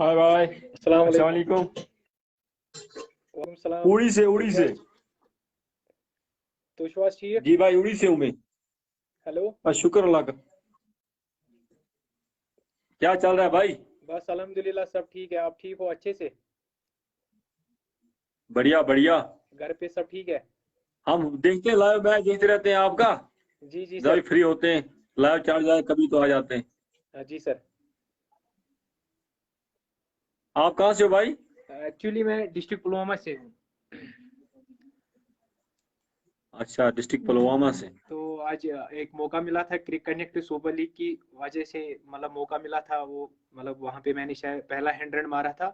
हाय भाई। अस्सलाम अस्सलाम वालेकुम। वालेकुम। वालेकुम सलाम। उड़ी से तो विश्वास ठीक। जी भाई, उड़ी से हूँ मैं। हेलो। शुक्र अल्लाह का। क्या चल रहा है भाई? बस अल्हम्दुलिल्लाह सब ठीक है। आप ठीक हो अच्छे से? बढ़िया बढ़िया। घर पे सब ठीक है? हम देखते हैं, लाइव मैच देखते रहते हैं आपका। जी जी जब भी सर। फ्री होते हैं लाइव चढ़ जाए कभी तो आ जाते हैं। हाँ, जी सर। आप कहाँ से हो भाई? एक्चुअली मैं डिस्ट्रिक्ट पुलवामा से हूँ। अच्छा, डिस्ट्रिक्ट पुलवामा से। तो आज एक मौका मिला था क्रिक कनेक्ट सुपर लीग की वजह से, मतलब मौका मिला था वो, मतलब वहाँ पे मैंने शायद पहला हैंड रन मारा था।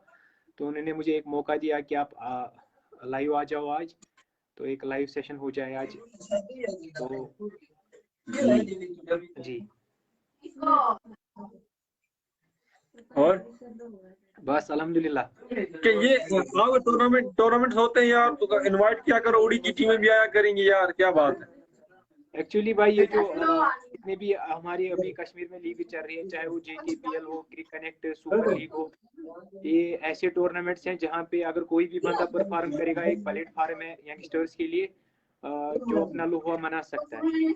तो उन्होंने मुझे एक मौका दिया कि आप लाइव आ जाओ आज। तो एक लाइव सेशन हो जाए आज। तो जी। जी। और बस अल्हम्दुलिल्लाह। कि ये आपके टूर्नामेंट होते हैं यार, तो इनवाइट किया करो, उड़ी की टीमें भी आया करेंगी यार, क्या बात है। एक्चुअली भाई ये जो जितने भी हमारी अभी कश्मीर में लीग चल रही है, चाहे वो JKPL हो, क्रिक कनेक्ट सुपर लीग हो, ये ऐसे टूर्नामेंट्स हैं जहाँ पे अगर कोई भी बंदा परफॉर्म करेगा, एक प्लेटफॉर्म है यंगस्टर्स के लिए जो अपना लोहा मना सकता है।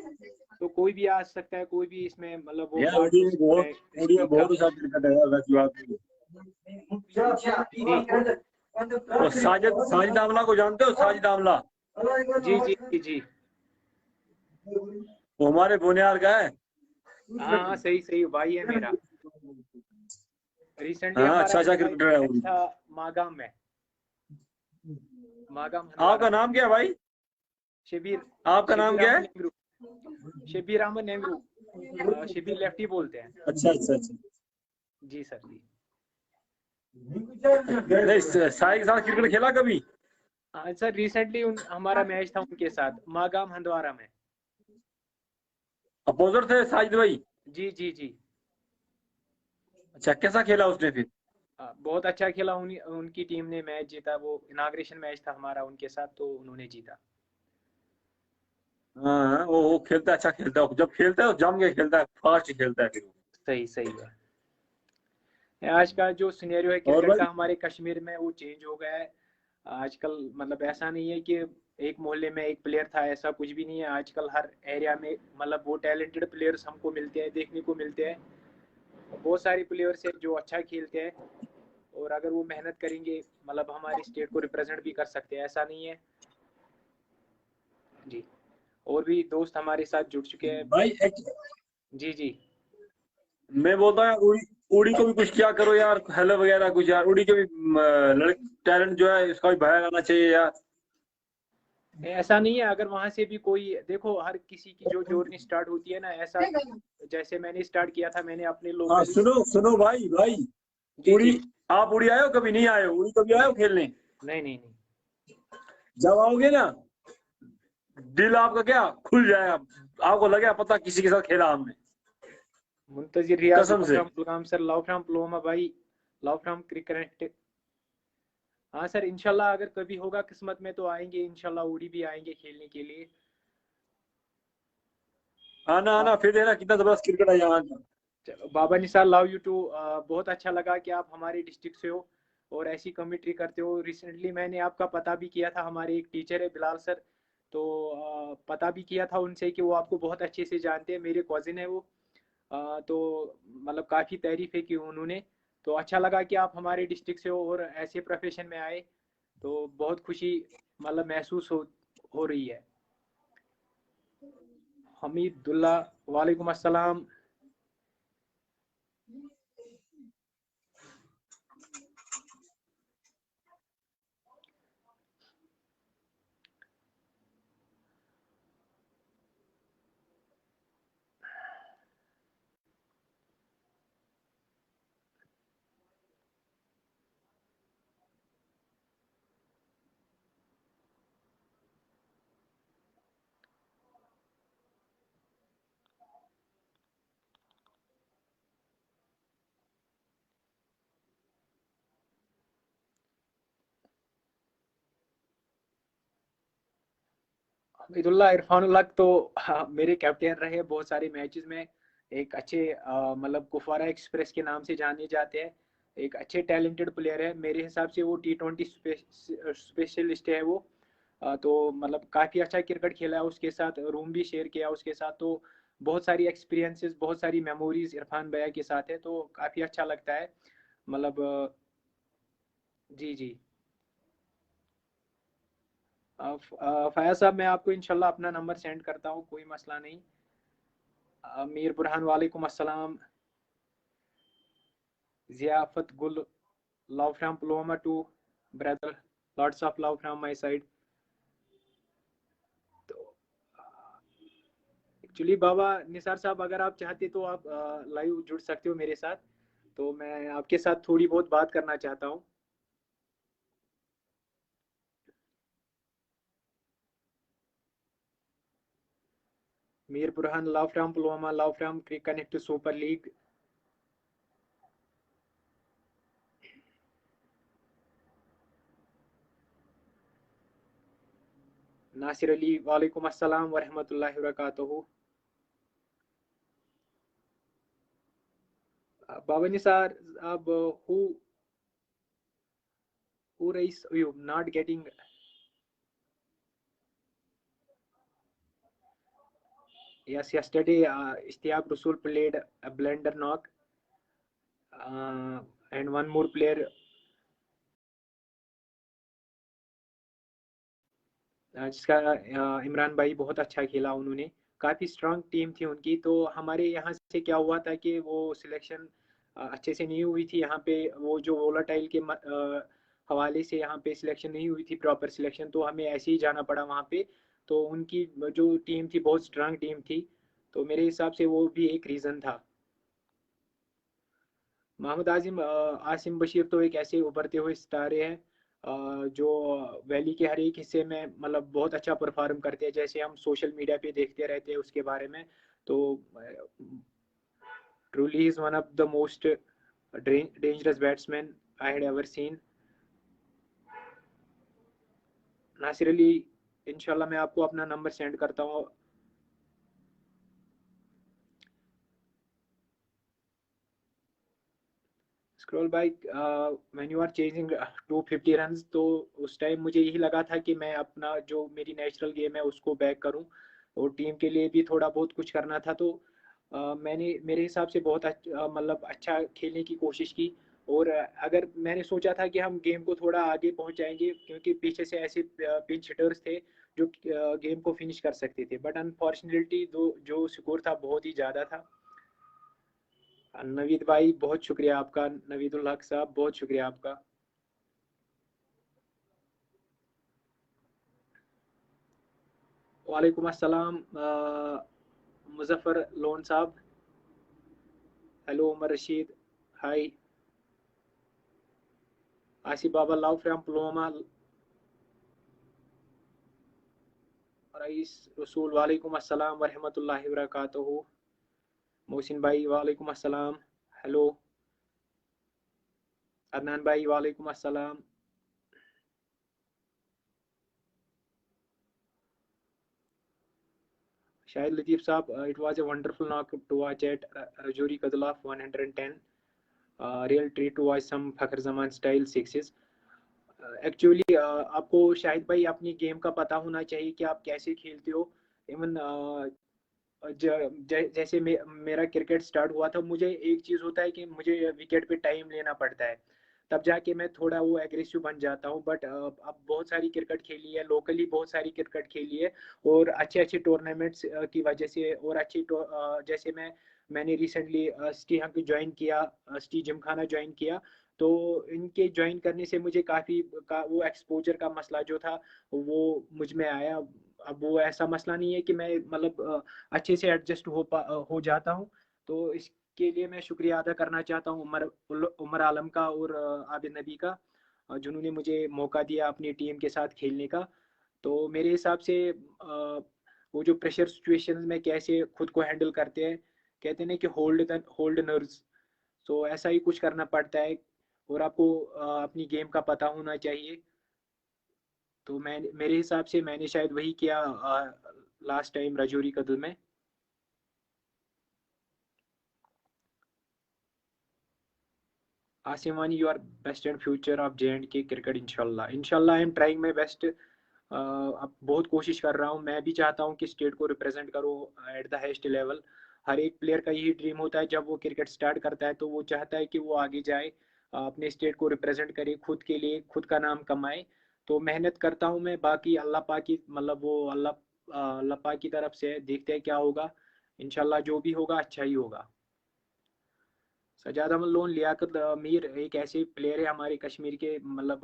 तो कोई भी आ सकता है, कोई भी इसमें मतलब वो यार पार्ट ले सकता है इस उड़ी में लीग का। बहुत अच्छा क्रिकेट है यार, वैसी बात जी नहीं। और साजिद आमला को जानते हो? साजिद आमला जी जी जी जी। वो हमारे बुनियाद का है। हाँ हाँ, सही सही भाई है मेरा। रिसेंटली हाँ, हमारा अच्छा एक अच्छा क्रिकेटर है वो मैच भी। था मागाम में, मागाम हंदवारा आपका में। नाम क्या है भाई? शबीर, आपका नाम शबीर क्या है? अहमद नेहरू। शबीर अहमद नेहरू। शबीर लेफ्टी बोलते हैं। अच्छा अच्छा अच्छा। जी सर जी। नहीं, साई के साथ क्रिकेट खेला कभी? हाँ सर, रिसेंटली हमारा मैच था उनके साथ मागाम हंदवारा में। अपोजर थे साजिद भाई? जी जी जी। अच्छा, कैसा खेला उसने फिर? बहुत अच्छा खेला। उनकी टीम ने मैच जीता। वो इनाग्रेशन मैच था हमारा उनके साथ, तो उन्होंने जीता। हाँ, वो खेलता है, अच्छा खेलता है, जब खेलता है तो जम के खेलता है, फास्ट खेलता है फिर वो। सही सही है। आज का जो सिनेरियो है और क्रिकेट का भाई, हमारे कश्मीर में, वो चेंज हो गया है आजकल। मतलब ऐसा नहीं है कि एक मोहल्ले में एक प्लेयर था, ऐसा कुछ भी नहीं है। आजकल हर एरिया में मतलब वो टैलेंटेड प्लेयर्स हमको मिलते हैं, देखने को मिलते हैं। बहुत सारे प्लेयर्स हैं जो अच्छा खेलते हैं, और अगर वो मेहनत करेंगे मतलब हमारी स्टेट को रिप्रेजेंट भी कर सकते हैं, ऐसा नहीं है। जी। और भी दोस्त हमारे साथ जुड़ चुके हैं। भाई जी जी। मैं बोलता हूँ यार, उड़ी उड़ी को भी कुछ क्या करो यार, हेलो वगैरह कुछ यार, उड़ी के भी लड़के टैलेंट जो है इसका भी बाहर आना चाहिए यार। ऐसा नहीं है, अगर वहां से भी कोई देखो, हर किसी की जो जर्नी स्टार्ट होती है ना, ऐसा जैसे मैंने स्टार्ट किया था, मैंने अपने हाँ, लोकल। सुनो सुनो भाई भाई, जी उड़ी, जी। आप उड़ी आए हो कभी? नहीं आए हो उड़ी, कभी आए हो खेलने? नहीं नहीं नहीं। जब आओगे ना, दिल आपका क्या खुल जाएगा, आपको लगेगा पता किसी के साथ खेला हमने। मुंतजिर रियाज, कसम लव से। From Kulgam sir, love from Pulwama भाई, लव फ्रॉम क्रिकेट। हाँ सर, इंशाल्लाह अगर कभी होगा किस्मत में तो आएंगे इंशाल्लाह, उड़ी भी आएंगे खेलने के लिए। आना बा, आना, फिर देखना कितना जबरदस्त क्रिकेट है यहाँ का। बाबा निसार, लव यू टू। बहुत अच्छा लगा कि आप हमारे डिस्ट्रिक्ट से हो और ऐसी कमेंट्री करते हो। रिसेंटली मैंने आपका पता भी किया था, हमारे एक टीचर है बिलाल सर। तो पता भी किया था उनसे कि वो आपको बहुत अच्छे से जानते हैं, मेरे कॉजिन है वो। तो मतलब काफ़ी तारीफ़ है की उन्होंने। तो अच्छा लगा कि आप हमारे डिस्ट्रिक्ट से हो और ऐसे प्रोफेशन में आए। तो बहुत खुशी मतलब महसूस हो रही है। हमीदुल्ला, वालेकुम अस्सलाम। हमीदुल्ला इरफानुल्लाह तो मेरे कैप्टन रहे बहुत सारे मैचेस में। एक अच्छे मतलब कुफवारा एक्सप्रेस के नाम से जाने जाते हैं। एक अच्छे टैलेंटेड प्लेयर है मेरे हिसाब से। वो T20 स्पेशलिस्ट है वो। तो मतलब काफ़ी अच्छा क्रिकेट खेला है, उसके साथ रूम भी शेयर किया उसके साथ। तो बहुत सारी एक्सपीरियंसेस, बहुत सारी मेमोरीज इरफान भैया के साथ है, तो काफ़ी अच्छा लगता है। मतलब जी जी। फयाज साहब, मैं आपको इंशाल्लाह अपना नंबर सेंड करता हूँ, कोई मसला नहीं। मीर बुरहान वालेकुम अस्सलाम। ज़ियाफत गुल, love from Paloma to brother, lots of love from my side। तो एक्चुअली बाबा निसार साहब, अगर आप चाहते तो आप लाइव जुड़ सकते हो मेरे साथ। तो मैं आपके साथ थोड़ी बहुत बात करना चाहता हूँ। Mir Burhan, love from Pulwama, love from connect to super league. Nasir Ali, वालेकुम अस्सलाम वरहमतुल्लाहि वबरकातुहू। बाबा निसार, अब who is you not getting? Yes, yesterday Ishtiaq Rasul played a blender knock, and one more player, जिसका इमरान भाई बहुत अच्छा खेला उन्होंने। काफ़ी स्ट्रांग टीम थी उनकी। तो हमारे यहाँ से क्या हुआ था कि वो सिलेक्शन अच्छे से नहीं हुई थी यहाँ पे। वो जो वोलाटाइल के हवाले से यहाँ पे सिलेक्शन नहीं हुई थी, प्रॉपर सिलेक्शन, तो हमें ऐसे ही जाना पड़ा वहाँ पे। तो उनकी जो टीम थी बहुत स्ट्रांग टीम थी, तो मेरे हिसाब से वो भी एक रीज़न था। मोहम्मद आसिम बशीर तो एक ऐसे उभरते हुए सितारे हैं जो वैली के हर एक हिस्से में मतलब बहुत अच्छा परफॉर्म करते हैं, जैसे हम सोशल मीडिया पे देखते रहते हैं उसके बारे में। तो truly is one of the most dangerous batsman I had ever seen. Nasir Ali, इंशाल्लाह मैं आपको अपना नंबर सेंड करता हूँ। Scroll bike, when you are chasing 250 runs, तो उस टाइम मुझे यही लगा था कि मैं अपना जो मेरी नेचुरल गेम है उसको बैक करूं, और टीम के लिए भी थोड़ा बहुत कुछ करना था। तो मैंने मेरे हिसाब से बहुत मतलब अच्छा खेलने की कोशिश की। और अगर मैंने सोचा था कि हम गेम को थोड़ा आगे पहुंच जाएंगे, क्योंकि पीछे से ऐसे पिंच हिटर्स थे जो गेम को फिनिश कर सकते थे, बट अनफॉर्चुनेटली जो स्कोर था बहुत ही ज़्यादा था। नवीद भाई, बहुत शुक्रिया आपका। नवीदुल हक साहब, बहुत शुक्रिया आपका। वालेकुम अस्सलाम मुजफ्फर लोन साहब। Hello Umar Rashid, hi. Asif Baba, love from Pulwama, Rais Rasool, वालेकुम अस्सलाम वरहमतुल्लाहि वबरकातुहू। मोहसिन भाई, वालेकुम अस्सलाम। हेलो अदनान भाई, वालेकुम अस्सलाम। शाहिद लतीफ़ साहब, it was a wonderful knock to watch at Rajouri कदलाफ 110, real treat to watch some Fakhar Zaman style sixes. Actually आपको शाहिद भाई अपनी गेम का पता होना चाहिए कि आप कैसे खेलते हो। इवन जैसे मेरा क्रिकेट स्टार्ट हुआ था, मुझे एक चीज़ होता है कि मुझे विकेट पे टाइम लेना पड़ता है, तब जाके मैं थोड़ा वो एग्रेसिव बन जाता हूँ। बट अब बहुत सारी क्रिकेट खेली है, लोकली बहुत सारी क्रिकेट खेली है, और अच्छे अच्छे टूर्नामेंट्स की वजह से, और जैसे मैंने रिसेंटली सिटी हंक ज्वाइन किया, सिटी जिमखाना ज्वाइन किया। तो इनके ज्वाइन करने से मुझे काफ़ी वो एक्सपोजर का मसला जो था वो मुझ में आया। अब वो ऐसा मसला नहीं है कि मैं मतलब अच्छे से एडजस्ट हो जाता हूँ। तो इसके लिए मैं शुक्रिया अदा करना चाहता हूँ उमर आलम का और आबिद नबी का, जिन्होंने मुझे मौका दिया अपनी टीम के साथ खेलने का। तो मेरे हिसाब से वो जो प्रेशर सिचुएशंस में कैसे खुद को हैंडल करते हैं, कहते हैं ना कि होल्ड नर्व्स। तो ऐसा ही कुछ करना पड़ता है, और आपको अपनी गेम का पता होना चाहिए। तो मैं मेरे हिसाब से मैंने शायद वही किया लास्ट टाइम रजौरी कदल में। Asim Wani, you are best and future of J&K cricket इंशाल्लाह. इंशाल्लाह I am trying my best. अब बहुत कोशिश कर रहा हूँ. मैं भी चाहता हूँ कि स्टेट को रिप्रेजेंट करूँ एट द हाईएस्ट लेवल. हर एक प्लेयर का यही ड्रीम होता है, जब वो क्रिकेट स्टार्ट करता है तो वो चाहता है कि वो आगे जाए, अपने स्टेट को रिप्रेजेंट करे, खुद के लिए खुद का नाम कमाए. तो मेहनत करता हूँ मैं. बाकी अल्लाह पाक की मतलब वो अल्लाह पाक की तरफ से देखते हैं क्या होगा. इंशाल्लाह जो भी होगा अच्छा ही होगा. सजाद अहमद लोन, लियाकत मीर एक ऐसे प्लेयर है हमारे कश्मीर के, मतलब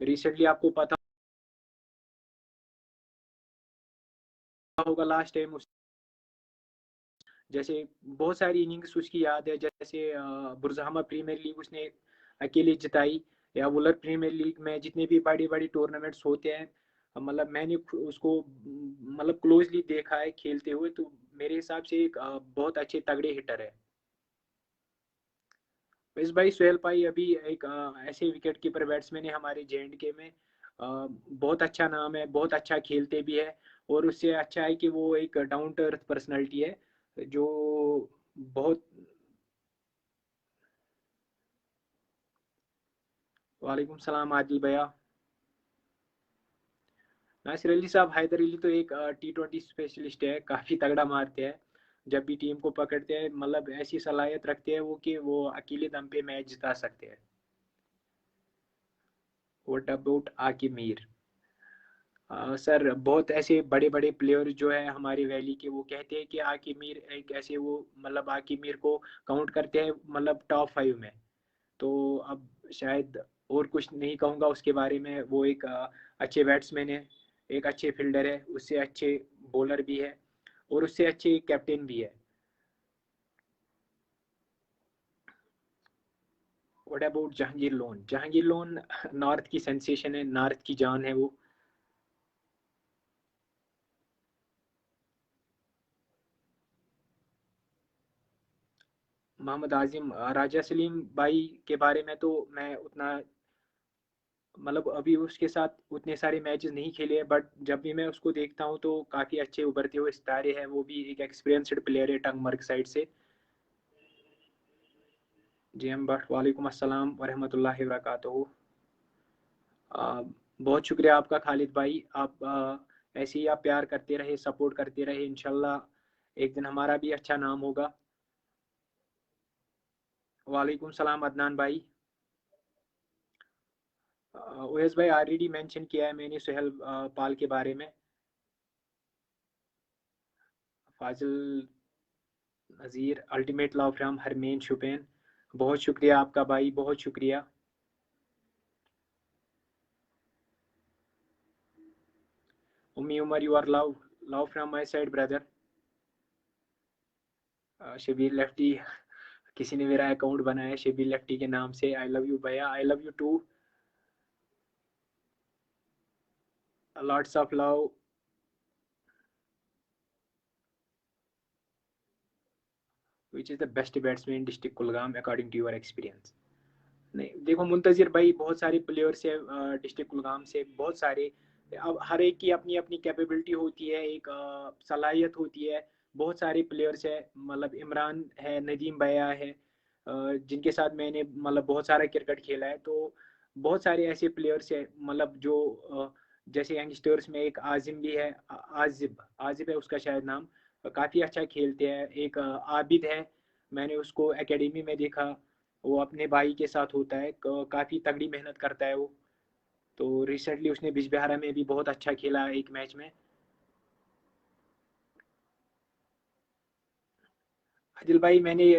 रिसेंटली आपको पता होगा लास्ट टाइम जैसे बहुत सारी इनिंग्स उसकी याद है, जैसे बुरज़ामा प्रीमियर लीग उसने अकेले जिताई, या वुलर प्रीमियर लीग में जितने भी बड़ी बड़ी टूर्नामेंट्स होते हैं, मतलब मैंने उसको मतलब क्लोजली देखा है खेलते हुए, तो मेरे हिसाब से एक बहुत अच्छे तगड़े हिटर है. इस भाई सोहेल भाई अभी एक ऐसे विकेट कीपर बैट्समैन है हमारे J&K में. बहुत अच्छा नाम है, बहुत अच्छा खेलते भी है, और उससे अच्छा है कि वो एक डाउन टू अर्थ पर्सनालिटी है, जो बहुत. वालेकुम सलाम आदिल भैया. नासिर अली साहब, हैदर अली तो एक T20 स्पेशलिस्ट है, काफ़ी तगड़ा मारते हैं. जब भी टीम को पकड़ते हैं, मतलब ऐसी सलाहियत रखते हैं वो कि वो अकेले दम पे मैच जिता सकते हैं. व्हाट अबाउट आकी मीर? सर बहुत ऐसे बड़े बड़े प्लेयर जो है हमारी वैली के, वो कहते हैं कि आकी मीर एक ऐसे, वो मतलब आकी मीर को काउंट करते हैं मतलब टॉप 5 में. तो अब शायद और कुछ नहीं कहूँगा उसके बारे में. वो एक अच्छे बैट्समैन है, एक अच्छे फील्डर है, उससे अच्छे बॉलर भी है, और उससे अच्छे कैप्टन भी है. What about Jahangir loan? Jahangir loan north की सेंसेशन है, नॉर्थ की जान है वो. मोहम्मद आजिम, राजा सलीम भाई के बारे में तो मैं उतना, मतलब अभी उसके साथ उतने सारे मैचेस नहीं खेले हैं, बट जब भी मैं उसको देखता हूँ तो काफ़ी अच्छे उभरते हुए सितारे हैं. वो भी एक एक्सपीरियंस्ड प्लेयर है टंगमर्ग साइड से. जी एम भट्ट, वालेकुम अस्सलाम वरहमतुल्लाहि वबरकातुहू. बहुत शुक्रिया आपका खालिद भाई. आप ऐसे ही आप प्यार करते रहे, सपोर्ट करते रहे, इंशाल्लाह एक दिन हमारा भी अच्छा नाम होगा. वालेकुम सलाम अदनान भाई. ओएस भाई ऑलरेडी मेंशन किया है मैंने सुहेल पाल के बारे में. Fazil Nazir, ultimate love from Harmain Shopian. बहुत शुक्रिया आपका भाई, बहुत शुक्रिया. उम्मी Umar, you are love, love from my side brother. Shabir lefty, किसी ने मेरा अकाउंट बनाया शबीर लेफ्टी के नाम से. आई लव यू भैया, I love you too. Lots of love. Which is the best batsman district Kulgam according to your experience? नहीं देखो मुंतजिर भाई, बहुत सारे प्लेयर्स है डिस्ट्रिक्ट कुलगाम से, बहुत सारे. अब हर एक की अपनी अपनी कैपेबिलिटी होती है, एक सलाहियत होती है. बहुत सारे प्लेयर्स है, मतलब इमरान है, नदीम भैया है, जिनके साथ मैंने मतलब बहुत सारा क्रिकेट खेला है. तो बहुत सारे ऐसे प्लेयर्स है, मतलब जो जैसे यंगस्टर्स में एक आजिम भी है, आजिब आजिब है उसका शायद नाम. काफ़ी अच्छा खेलते हैं. एक आबिद है, मैंने उसको एकेडमी में देखा, वो अपने भाई के साथ होता है, काफ़ी तगड़ी मेहनत करता है वो. तो रिसेंटली उसने बिजबिहारा में भी बहुत अच्छा खेला एक मैच में. आदिल भाई, मैंने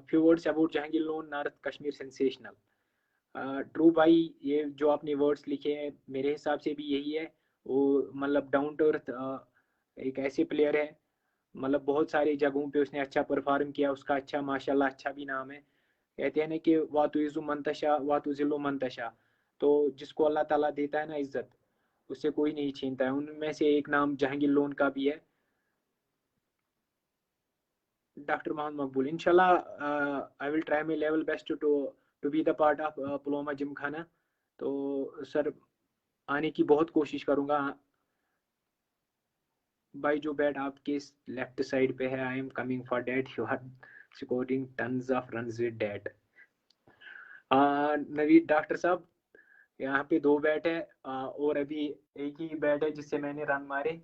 few words about Jahangir loan north Kashmir sensational. True भाई, ये जो आपने वर्ड्स लिखे हैं मेरे हिसाब से भी यही है. वो मतलब डाउन टू अर्थ एक ऐसे प्लेयर है, मतलब बहुत सारी जगहों पे उसने अच्छा परफॉर्म किया, उसका अच्छा माशाल्लाह अच्छा भी नाम है. कहते हैं ना कि वातु इज़ु मंतशा वातु ज़िल्लु मंतशा. तो जिसको अल्लाह ताला देता है ना इज्जत, उससे कोई नहीं छीनता है. उनमें से एक नाम जहांगीर लोन का भी है. डॉक्टर मोहम्मद मकबूल, इंशाल्लाह I will try my level best to be the part of Pulwama gymkhana. तो सर आने की बहुत कोशिश करूँगा. भाई जो बैट आपके लेफ्ट साइड पे है, I am coming for that, you are scoring tons of runs with that. Naveed doctor साहब, यहाँ पे 2 बैट है, और अभी एक ही बैट है जिससे मैंने रन मारे,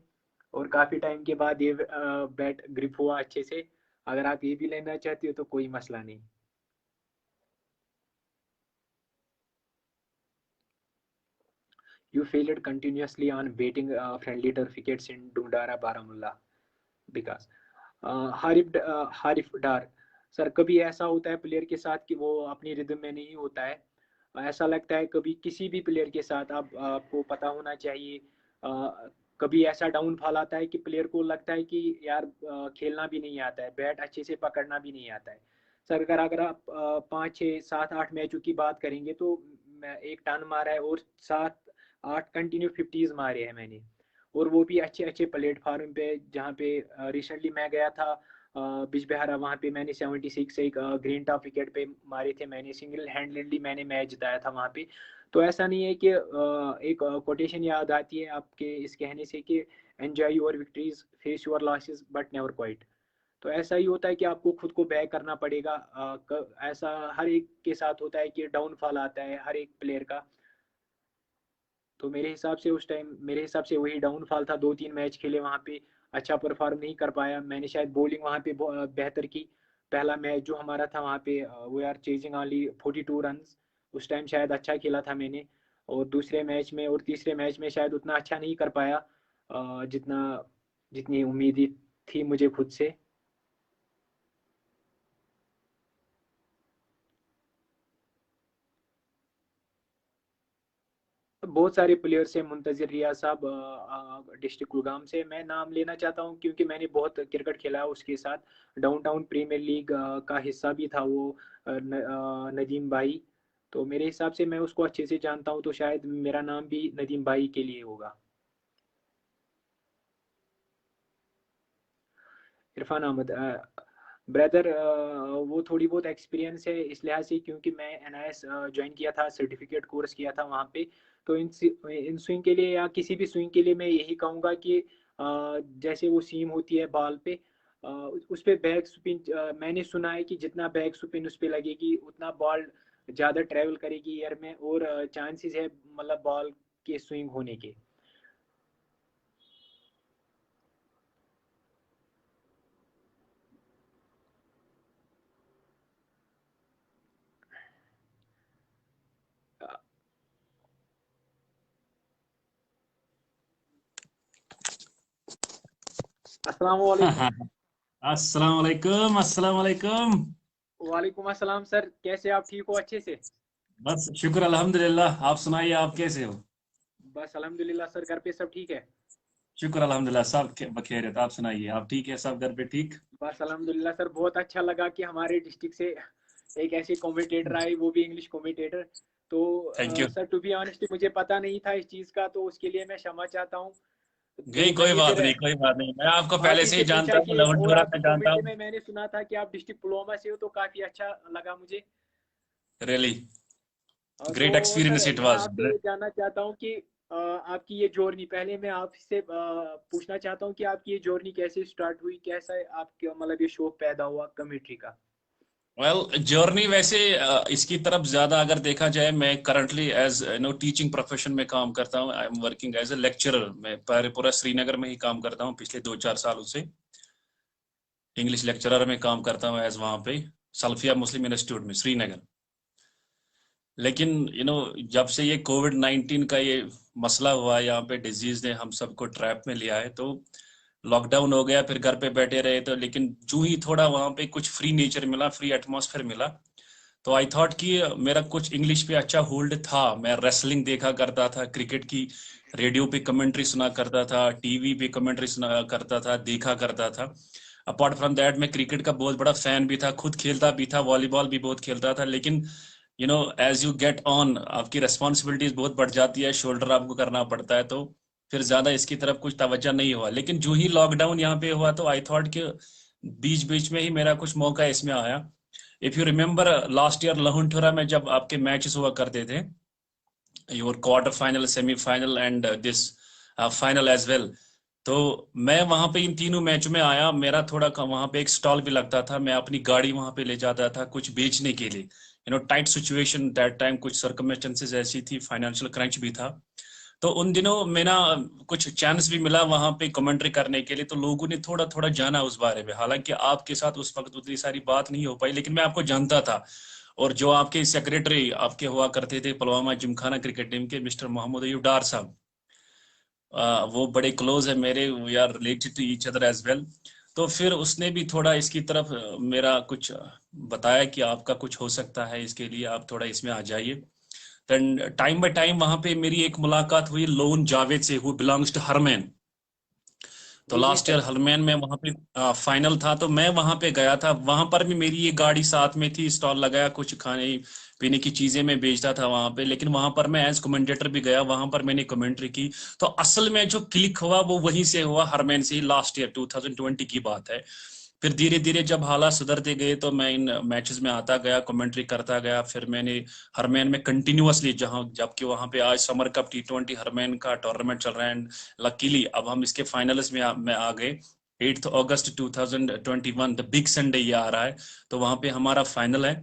और काफ़ी टाइम के बाद ये बैट ग्रिप हुआ अच्छे से। अगर आप ये भी लेना चाहते हो तो कोई मसला नहीं। You failed continuously on baiting friendly turf wickets in Dundara Baramulla because Haris Dar. Sir कभी ऐसा होता है प्लेयर के साथ कि वो अपनी रिदम में नहीं होता है। ऐसा लगता है कभी किसी भी प्लेयर के साथ, आपको पता होना चाहिए। कभी ऐसा डाउनफॉल आता है कि प्लेयर को लगता है कि यार खेलना भी नहीं आता है, बैट अच्छे से पकड़ना भी नहीं आता है। सर अगर आप 5 6 7 8 मैचों की बात करेंगे तो मैं एक टर्न मारा है और 7 8 कंटिन्यू 50s मारे हैं मैंने, और वो भी अच्छे अच्छे प्लेटफॉर्म पे, जहाँ पे रिसेंटली मैं गया था बिजबेहरा, वहाँ पे मैंने 76 एक ग्रीन टॉप विकेट पे मारे थे। मैंने सिंगल हैंडली मैंने मैच जिताया था वहाँ पे। तो ऐसा नहीं है कि एक कोटेशन याद आती है आपके इस कहने से कि enjoy your victories face your losses but never quite. तो ऐसा ही होता है कि आपको खुद को बैक करना पड़ेगा। ऐसा हर एक के साथ होता है कि डाउनफॉल आता है हर एक प्लेयर का। तो मेरे हिसाब से उस टाइम मेरे हिसाब से वही डाउनफॉल था। 2 3 मैच खेले वहाँ पे, अच्छा परफॉर्म नहीं कर पाया मैंने, शायद बॉलिंग वहाँ पे बेहतर की। पहला मैच जो हमारा था वहाँ पे we are chasing only 42 runs, उस टाइम शायद अच्छा खेला था मैंने। और दूसरे मैच में और तीसरे मैच में शायद उतना अच्छा नहीं कर पाया जितना जितनी उम्मीद थी मुझे खुद से। बहुत सारे प्लेयर से मुंतजिर रियाज साहब डिस्ट्रिक्ट कुलगाम से मैं नाम लेना चाहता हूँ क्योंकि मैंने बहुत क्रिकेट खेला है उसके साथ। डाउनटाउन प्रीमियर लीग का हिस्सा भी था वो, नदीम भाई। तो मेरे हिसाब से मैं उसको अच्छे से जानता हूँ, तो शायद मेरा नाम भी नदीम भाई के लिए होगा। इरफान अहमद ब्रदर, वो थोड़ी बहुत एक्सपीरियंस है इस लिहाज से क्योंकि मैं एनआईएस ज्वाइन किया था, सर्टिफिकेट कोर्स किया था वहाँ पे। तो इन स्विंग के लिए या किसी भी स्विंग के लिए मैं यही कहूँगा कि जैसे वो सीम होती है बॉल पे, उस पे बैक स्पिन, मैंने सुना है कि जितना बैक स्पिन उस पे लगेगी उतना बॉल ज़्यादा ट्रेवल करेगी एयर में, और चांसेस है मतलब बॉल के स्विंग होने के। अस्सलाम वालेकुम। अस्सलाम वालेकुम, अस्सलाम वालेकुम। वालेकुम अस्सलाम सर, कैसे आप ठीक हो अच्छे से? बस शुक्र अल्हम्दुलिल्लाह। आप सुनाइए, आप कैसे हो? बस अल्हम्दुलिल्लाह सर, घर पे सब ठीक है? शुक्र अल्हम्दुलिल्लाह, सब बखैरियत। आप सुनाइए, आप ठीक है? सब घर पे ठीक? बस अल्हम्दुलिल्लाह सर, बहुत अच्छा लगा कि हमारे डिस्ट्रिक्ट से एक ऐसे कमेंटेटर आए, वो भी इंग्लिश कमेंटेटर। तो thank you. Sir to be honest मुझे पता नहीं था इस चीज़ का, तो उसके लिए मैं क्षमा चाहता हूँ। तो नहीं, कोई मैंने बात फिर नहीं, कोई बात नहीं। मैं आपको आप पहले ही से से ही पूछा जानता हूँ, कि, और लवंडोरा आपकी में जानता कमेंट्री हूँ। में मैंने सुना था कि आप डिस्ट्रिक्ट पुलवामा से हो, तो काफ़ी अच्छा लगा मुझे। रियली तो ग्रेट सर एक्सपीरियंस इट मैं वाज। आपसे ये जानना चाहता हूँ कि आपकी ये जर्नी, पहले मैं आपसे पूछना चाहता हूँ कि आपकी ये जर्नी कैसे स्टार्ट हुई, कैसा आपके मतलब ये शौक पैदा हुआ कमेंट्री का? वेल जर्नी वैसे इसकी तरफ ज्यादा अगर देखा जाए, मैं करंटली एज टीचिंग प्रोफेशन में काम करता हूँ। I am working as a lecturer. मैं पूरा श्रीनगर में ही काम करता हूँ पिछले 2 4 सालों से। इंग्लिश लेक्चरर में काम करता हूँ एज वहाँ पे सल्फिया मुस्लिम इंस्टीट्यूट में श्रीनगर। लेकिन जब से ये कोविड-19 का ये मसला हुआ, यहाँ पे डिजीज ने हम सबको ट्रैप में लिया है, तो लॉकडाउन हो गया, फिर घर पे बैठे रहे। तो लेकिन जो ही थोड़ा वहाँ पे कुछ फ्री नेचर मिला, फ्री एटमॉस्फेयर मिला, तो आई थॉट कि मेरा कुछ इंग्लिश पे अच्छा होल्ड था। मैं रेसलिंग देखा करता था, क्रिकेट की रेडियो पे कमेंट्री सुना करता था, टीवी पे कमेंट्री सुना करता था, देखा करता था। अपार्ट फ्रॉम दैट मैं क्रिकेट का बहुत बड़ा फैन भी था, खुद खेलता भी था, वॉलीबॉल भी बहुत खेलता था। लेकिन एज यू गेट ऑन, आपकी रिस्पॉन्सिबिलिटीज बहुत बढ़ जाती है, शोल्डर आपको करना पड़ता है, तो फिर ज्यादा इसकी तरफ कुछ तवज्जो नहीं हुआ। लेकिन जो ही लॉकडाउन यहाँ पे हुआ, तो आई थॉट कि बीच बीच में ही मेरा कुछ मौका इसमें आया। If you remember last year लहुनठुरा में जब आपके मैचेस हुआ करते थे, your quarter final, semifinal and this final as well, तो मैं वहां पे इन तीनों मैच में आया, मेरा थोड़ा वहां पे एक स्टॉल भी लगता था, मैं अपनी गाड़ी वहां पे ले जाता था कुछ बेचने के लिए। टाइट सिचुएशन दैट टाइम, कुछ सर्कमस्टेंसेस ऐसी थी, फाइनेंशियल क्रंच भी था। तो उन दिनों मेरा कुछ चांस भी मिला वहां पे कमेंट्री करने के लिए, तो लोगों ने थोड़ा थोड़ा जाना उस बारे में। हालांकि आपके साथ उस वक्त उतनी सारी बात नहीं हो पाई, लेकिन मैं आपको जानता था। और जो आपके सेक्रेटरी आपके हुआ करते थे पुलवामा जिमखाना क्रिकेट टीम के, मिस्टर मोहम्मद अयूब डार साहब, वो बड़े क्लोज है मेरे, we are related to each other as well. तो फिर उसने भी थोड़ा इसकी तरफ मेरा कुछ बताया कि आपका कुछ हो सकता है, इसके लिए आप थोड़ा इसमें आ जाइए। देन टाइम बाय टाइम वहां पे मेरी एक मुलाकात हुई लोन जावेद से, हु बिलोंग्स टू हरमैन। तो जी जी लास्ट ईयर सर। हरमैन में वहां पे फाइनल था, तो मैं वहां पे गया था। वहां पर भी मेरी ये गाड़ी साथ में थी, स्टॉल लगाया, कुछ खाने पीने की चीजें मैं बेचता था वहां पे। लेकिन वहां पर मैं एज कमेंटेटर भी गया, वहां पर मैंने कमेंट्री की। तो असल में जो क्लिक हुआ वो वहीं से हुआ, हरमैन से ही, लास्ट ईयर 2020 की बात है। फिर धीरे धीरे जब हालात सुधरते गए तो मैं इन मैचेस में आता गया, कमेंट्री करता गया। फिर मैंने हरमैन में कंटिन्यूअसली, जहां जबकि वहां पे आज समर कप T20 हरमैन का टूर्नामेंट चल रहा है, एंड लकीली अब हम इसके फाइनल्स में आ गए। 8 अगस्त 2021 द बिग संडे ये आ रहा है, तो वहां पे हमारा फाइनल है।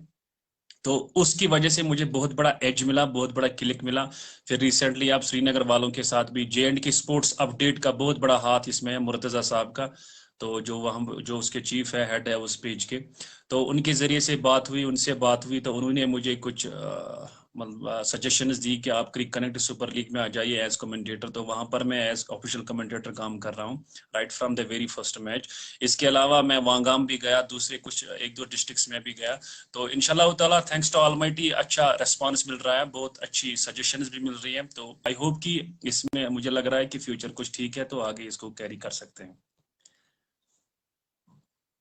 तो उसकी वजह से मुझे बहुत बड़ा एज मिला, बहुत बड़ा क्लिक मिला। फिर रिसेंटली आप श्रीनगर वालों के साथ भी J&K स्पोर्ट्स अपडेट का बहुत बड़ा हाथ इसमें है, मुर्तजा साहब का। तो जो उसके चीफ है, हेड है उस पेज के, तो उनके जरिए से बात हुई, उनसे बात हुई, तो उन्होंने मुझे कुछ मतलब सजेशंस दी कि आप क्रिक कनेक्ट सुपर लीग में आ जाइए एज कमेंटेटर। तो वहां पर मैं एज ऑफिशियल कमेंटेटर काम कर रहा हूँ right from the very first match. इसके अलावा मैं वांगाम भी गया, दूसरे कुछ एक दो डिस्ट्रिक्ट्स में भी गया। तो इंशाल्लाह ताला थैंक्स टू ऑलमाइटी अच्छा रेस्पॉन्स मिल रहा है, बहुत अच्छी सजेशंस भी मिल रही है। तो आई होप कि इसमें मुझे लग रहा है कि फ्यूचर कुछ ठीक है, तो आगे इसको कैरी कर सकते हैं।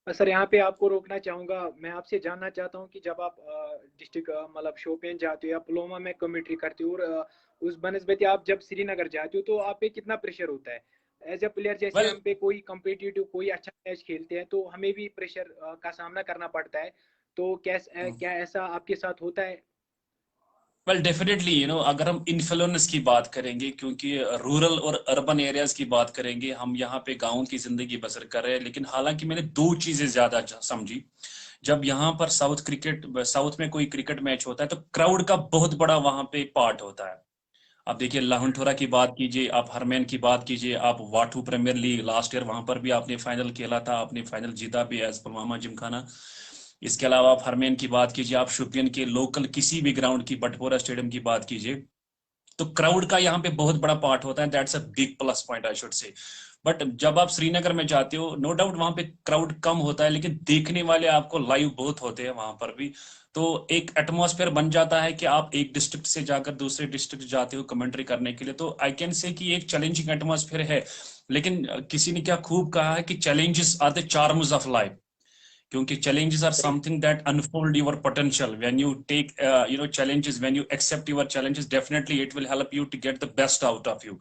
सर यहाँ पे आपको रोकना चाहूंगा, मैं आपसे जानना चाहता हूँ कि जब आप डिस्ट्रिक्ट मतलब शोपियान जाते हो या पुलवामा में कमेंट्री करते हो, और उस बनस्बत आप जब श्रीनगर जाते हो, तो आप पे कितना प्रेशर होता है एज ए प्लेयर? जैसे वेल हम पे कोई कम्पिटिटिव कोई अच्छा मैच खेलते हैं तो हमें भी प्रेशर का सामना करना पड़ता है। तो क्या ऐसा आपके साथ होता है? वेल डेफिनेटली, अगर हम इन्फ्लुएंस की बात करेंगे, क्योंकि रूरल और अर्बन एरियाज की बात करेंगे, हम यहाँ पे गाँव की जिंदगी बसर कर रहे हैं। लेकिन हालांकि मैंने दो चीजें ज्यादा समझी। जब यहाँ पर साउथ में कोई क्रिकेट मैच होता है, तो क्राउड का बहुत बड़ा वहां पे पार्ट होता है। आप देखिए लाहौनठोरा की बात कीजिए, आप हरमैन की बात कीजिए, आप वाटू प्रीमियर लीग लास्ट ईयर वहां पर भी आपने फाइनल खेला था, आपने फाइनल जीता भी एज पुलवामा जिमखाना। इसके अलावा आप हरमैन की बात कीजिए, आप शुपियन के लोकल किसी भी ग्राउंड की, बटपोरा स्टेडियम की बात कीजिए, तो क्राउड का यहाँ पे बहुत बड़ा पार्ट होता है। That's a big plus point I should say. But जब आप श्रीनगर में जाते हो, नो डाउट वहां पे क्राउड कम होता है, लेकिन देखने वाले आपको लाइव बहुत होते हैं वहां पर भी। तो एक एटमॉस्फेयर बन जाता है कि आप एक डिस्ट्रिक्ट से जाकर दूसरे डिस्ट्रिक्ट जाते हो कमेंट्री करने के लिए। तो आई कैन से कि एक चैलेंजिंग एटमॉस्फेयर है। लेकिन किसी ने क्या खूब कहा है कि challenges are the charms of life, क्योंकि challenges are सही। something that unfold your potential. When you take challenges, when you accept your challenges, definitely it will help you to get the best out of you.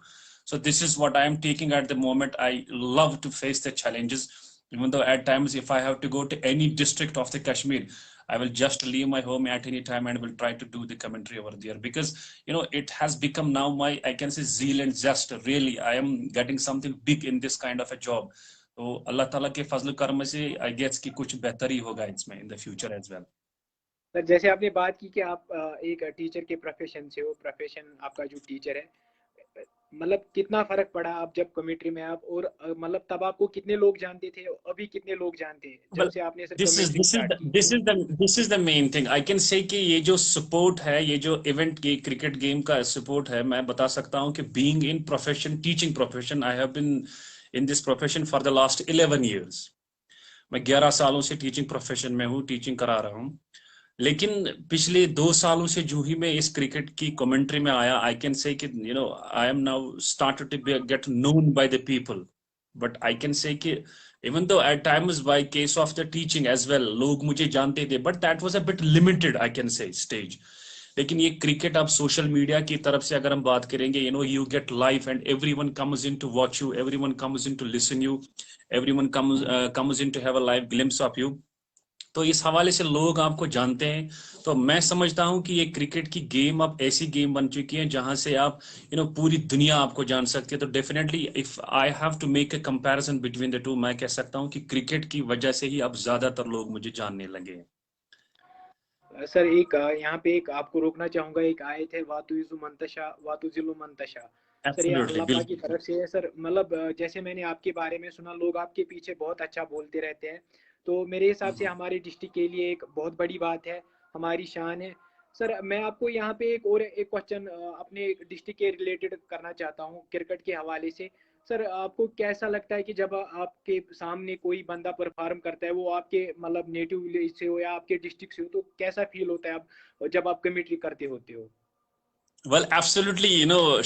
So this is what I am taking at the moment. I love to face the challenges, even though at times if I have to go to any district of the Kashmir, I will just leave my home at any time and will try to do the commentary over there, because it has become now my, I can say, zeal and zest. Really, I am getting something big in this kind of a job. तो अल्लाह ताला के फजल करम से I guess कि कुछ बेहतर ही होगा इसमें in the future as well. Sir जैसे आपने बात की कि आप एक टीचर के प्रोफेशन से हो, प्रोफेशन आपका जो टीचर है, मतलब कितना फर्क पड़ा आप जब कमेंट्री में आप, और मतलब तब आपको कितने लोग जानते थे, अभी कितने लोग जानते हैं जब वेल से आपने sir this is commentary this is start की? This is the main thing I can say कि ये जो सपोर्ट है, ये जो इवेंट की क्रिकेट गेम का सपोर्ट है, मैं बता सकता हूं कि being in profession, teaching profession, I have been in this profession for the last 11 years। मैं 11 सालों से टीचिंग प्रोफेशन में हूँ, टीचिंग करा रहा हूँ। लेकिन पिछले 2 सालों से जो ही मैं इस क्रिकेट की कमेंट्री में आया, आई कैन से कि I am now started to get known by the people. But I can say कि even though at times by case of the teaching as well, लोग मुझे जानते थे, but that was a bit limited I can say stage. लेकिन ये cricket अब social media की तरफ से अगर हम बात करेंगे, you get live and everyone comes in to watch you, everyone comes in to listen you, everyone comes in to have a live glimpse of you। तो इस हवाले से लोग आपको जानते हैं। तो मैं समझता हूं कि ये क्रिकेट की गेम अब ऐसी गेम बन चुकी है जहां से आप पूरी दुनिया आपको जान सकती है। तो definitely if I have to make a comparison between the two, मैं कह सकता हूं कि क्रिकेट की वजह से ही अब ज्यादातर लोग मुझे जानने लगे हैं। सर एक यहाँ पे एक आपको रोकना चाहूंगा, एक आयत है वातुइजु मंतशा वातुजिलु मंतशा। सर ये एब्सोल्युटली, अल्लाह पाक की बिल्कुल। तरफ से है सर। मतलब जैसे मैंने आपके बारे में सुना, लोग आपके पीछे बहुत अच्छा बोलते रहते हैं, तो मेरे हिसाब से हमारे डिस्ट्रिक्ट के लिए एक बहुत बड़ी बात है, हमारी शान है। सर मैं आपको यहाँ पे एक क्वेश्चन अपने डिस्ट्रिक्ट के रिलेटेड करना चाहता हूँ क्रिकेट के हवाले से। सर आपको कैसा लगता है कि जब आपके सामने कोई बंदा परफॉर्म करता है, वो आपके मतलब नेटिव विलेज से हो या आपके डिस्ट्रिक्ट से हो, तो कैसा फील होता है आप जब आप कमेंट्री करते होते हो? Well, absolutely.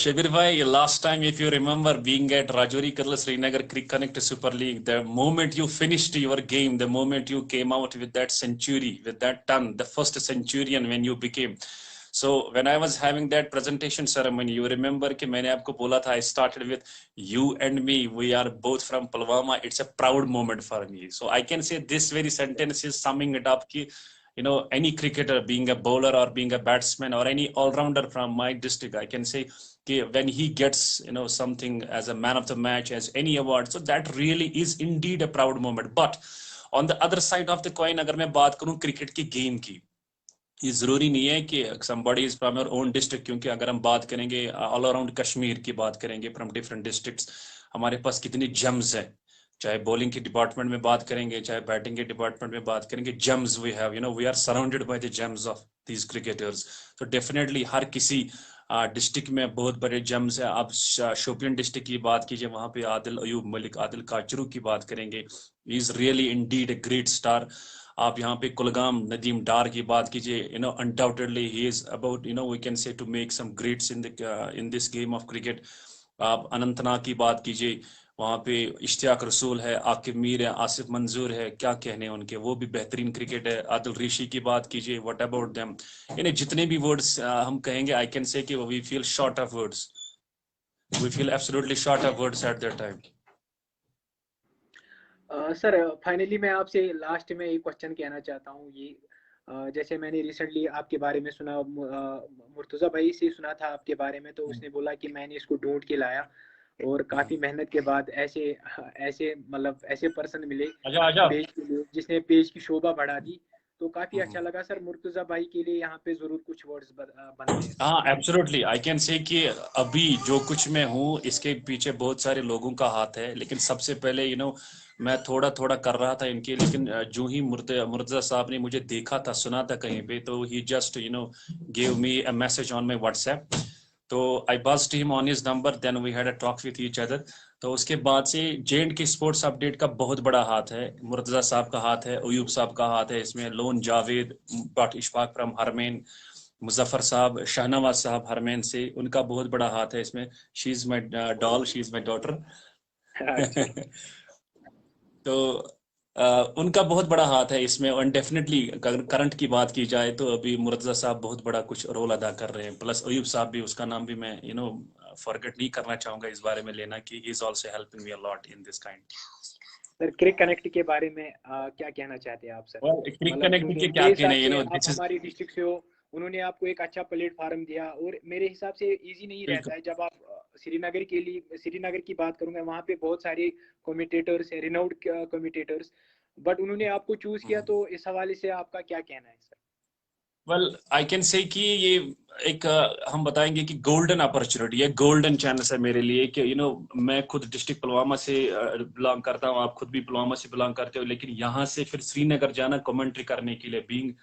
Shabir bhai, last time, if you remember, being at Rajouri Kerala Srinagar Cricket Connect Super League, the moment you finished your game, the moment you came out with that century, with that ton, the first centurion when you became. So when I was having that presentation ceremony, you remember कि मैंने आपको बोला था, I started with you and me. We are both from Pulwama. It's a proud moment for me. So I can say this very sentence is summing it up. कि any cricketer, being a bowler or being a batsman or any all-rounder from my district, I can say when he gets something as a man of the match, as any award, so that really is indeed a proud moment. But on the other side of the coin, अगर मैं बात करूं cricket की game की, ये जरूरी नहीं है कि somebody is from your own district, क्योंकि अगर हम बात करेंगे ऑल अराउंड कश्मीर की बात करेंगे फ्रॉम डिफरेंट डिस्ट्रिक्ट्स, हमारे पास कितनी जेम्स है। चाहे बॉलिंग के डिपार्टमेंट में बात करेंगे, चाहे बैटिंग के डिपार्टमेंट में बात करेंगे, gems we have, we are surrounded by the gems of these cricketers. तो डेफिनेटली हर किसी डिस्ट्रिक्ट में बहुत बड़े जेम्स है। आप शोपियन डिस्ट्रिक्ट की बात कीजिए, वहां पे आदिल अयूब मलिक, आदिल काचरू की बात करेंगे, is really indeed a great star. आप यहाँ पे कुलगाम नदीम डार की बात कीजिए, undoubtedly he is about we can say to make some greats in this game of cricket. आप अनंतनाग की बात कीजिए, वहाँ पे इश्तियाक रसूल है, आकिब मीर है, आसिफ मंजूर है, क्या कहने उनके, वो भी बेहतरीन क्रिकेट है। आदिल ऋषि की बात कीजिए, व्हाट अबाउट देम। जितने भी वर्ड्स हम कहेंगे, आई कैन से कि we feel short of words, we feel absolutely short of words at that time. Sir finally मैं आपसे लास्ट में एक क्वेश्चन कहना चाहता हूँ। ये जैसे मैंने रिसेंटली आपके बारे में सुना, मुर्तुजा भाई से सुना था आपके बारे में, तो उसने बोला कि मैंने इसको ढूंढ के लाया और काफी मेहनत के बाद ऐसे ऐसे मतलब ऐसे पर्सन मिले आजा आजा। पेज के लिए जिसने पेज की शोभा बढ़ा दी। तो काफी अच्छा लगा सर। मुर्तुजा भाई के लिए यहाँ पे जरूर कुछ वर्ड्स बनते हैं सर। हाँ, एब्सोल्युटली, आई कैन से कि अभी जो कुछ मैं हूँ इसके पीछे बहुत सारे लोगों का हाथ है, लेकिन सबसे पहले मैं थोड़ा थोड़ा कर रहा था इनके, लेकिन जो ही मुर्तजा साहब ने मुझे देखा था, सुना था कहीं पे, तो he just give me a message on my WhatsApp. तो I buzzed him on his number, then we had a talk with each other. तो उसके बाद से जेएंड के स्पोर्ट्स अपडेट का बहुत बड़ा हाथ है, मुर्तजा साहब का हाथ है, अयूब साहब का हाथ है इसमें, लोन जावेद, बट इशफाक फ्रॉम हरमेन, मुजफ्फर साहब, शाहनवाज साहब हरमैन से, उनका बहुत बड़ा हाथ है इसमें। She is my doll, she is my daughter. अच्छा। तो उनका बहुत बड़ा हाथ है इसमें। और डेफिनेटली करंट की बात की जाए तो अभी मुर्तजा साहब बहुत बड़ा कुछ रोल अदा कर रहे हैं, प्लस अयूब साहब भी, उसका नाम भी मैं फॉरगेट नहीं करना चाहूंगा इस बारे में लेना, कि he is also helping me a lot in this kind. Sir Cric Connect के बारे में क्या कहना चाहते हैं आप सर? और क्रिक मतलब कनेक्ट उन्होंने के मेरे क्या हिसाब कहने, से आप दिस इज हमारी डिस्ट्रिक्ट से हो, उन्होंने आपको एक अच्छा प्लेटफार्म दिया, और मेरे हिसाब से इजी नहीं बिल्कुल। रहता है जब आप श्रीनगर के लिए, श्रीनगर की बात करूंगा, वहाँ पे बहुत सारे कमेंटेटर्स है, रिनाउड कमेंटेटर्स, बट उन्होंने आपको चूज किया, तो इस हवाले से आपका क्या कहना है sir? Well I can say कि ये एक हम बताएंगे कि गोल्डन अपॉर्चुनिटी है, गोल्डन चांस है मेरे लिए, कि मैं खुद डिस्ट्रिक्ट पुलवामा से बिलोंग करता हूँ, आप खुद भी पुलवामा से बिलोंग करते हो, लेकिन यहाँ से फिर श्रीनगर जाना कमेंट्री करने के लिए, बीइंग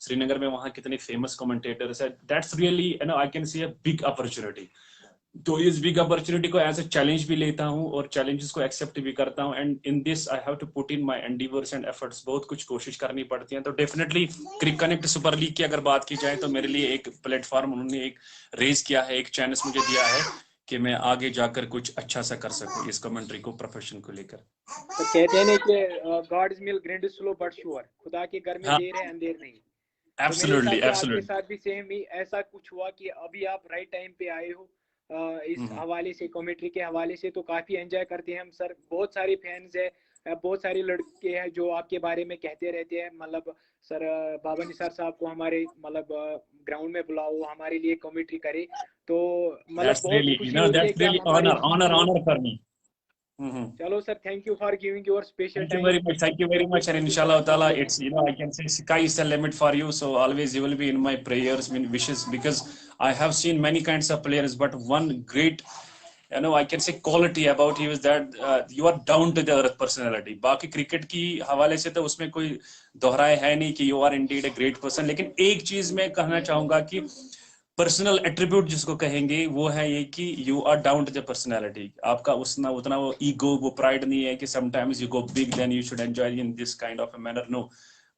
श्रीनगर में वहाँ कितने फेमस कमेंटेटर्स है, that's really I can see a big opportunity. तो इस बिग अपॉर्चुनिटी को एज ए चैलेंज भी लेता हूँ और चैलेंजेस को एक्सेप्ट भी करता हूँ, and in this I have to put in my endeavours and efforts, बहुत कुछ कोशिश करनी पड़ती है। तो definitely Cric Connect Super League की अगर बात की जाए तो मेरे लिए एक प्लेटफॉर्म उन्होंने एक रेज किया है, एक चांस मुझे दिया है कि मैं आगे जाकर कुछ अच्छा सा कर सकूं इस कमेंट्री को, प्रोफेशन को लेकर। तो कहते हैं ना कि god's mill grind slow but sure, खुदा के घर में हाँ, देर है अंधेर नहीं। तो मेरे हिसाब एब्सोल्युटली से आपके एब्सोल्युटली। साथ भी सेम ही ऐसा कुछ हुआ कि अभी आप राइट टाइम पे आए हो इस हवाले से, कमेंट्री के हवाले से। तो काफी एंजॉय करते हैं हम सर, बहुत सारे फैंस है बहुत सारे लड़के हैं जो आपके बारे में कहते रहते हैं, मतलब सर बाबा निसार साहब को हमारे मतलब ग्राउंड में बुलाओ, हमारे लिए कमेंट्री करे। तो मतलब That's बहुत really, खुशी होती है that's कि आप really हमारे honor for me. चलो sir, thank you for giving your special Thank you time. very much. Thank you very much. And inshallah ta'ala, it's, I can say sky is the limit for you. So always you will be in my prayers, wishes, because I have seen many kinds of players, but one great, I can say quality about you is that you are down to the earth personality. बाकी cricket की हवाले से तो उसमें कोई दोहराए है नहीं कि you are indeed a great person. लेकिन एक चीज मैं कहना चाहूंगा कि पर्सनल एट्रीब्यूट जिसको कहेंगे वो है ये कि you are down to the personality. आपका उतना वो ईगो, वो प्राइड नहीं है कि sometimes you go big then you should enjoy in this kind of a manner. No,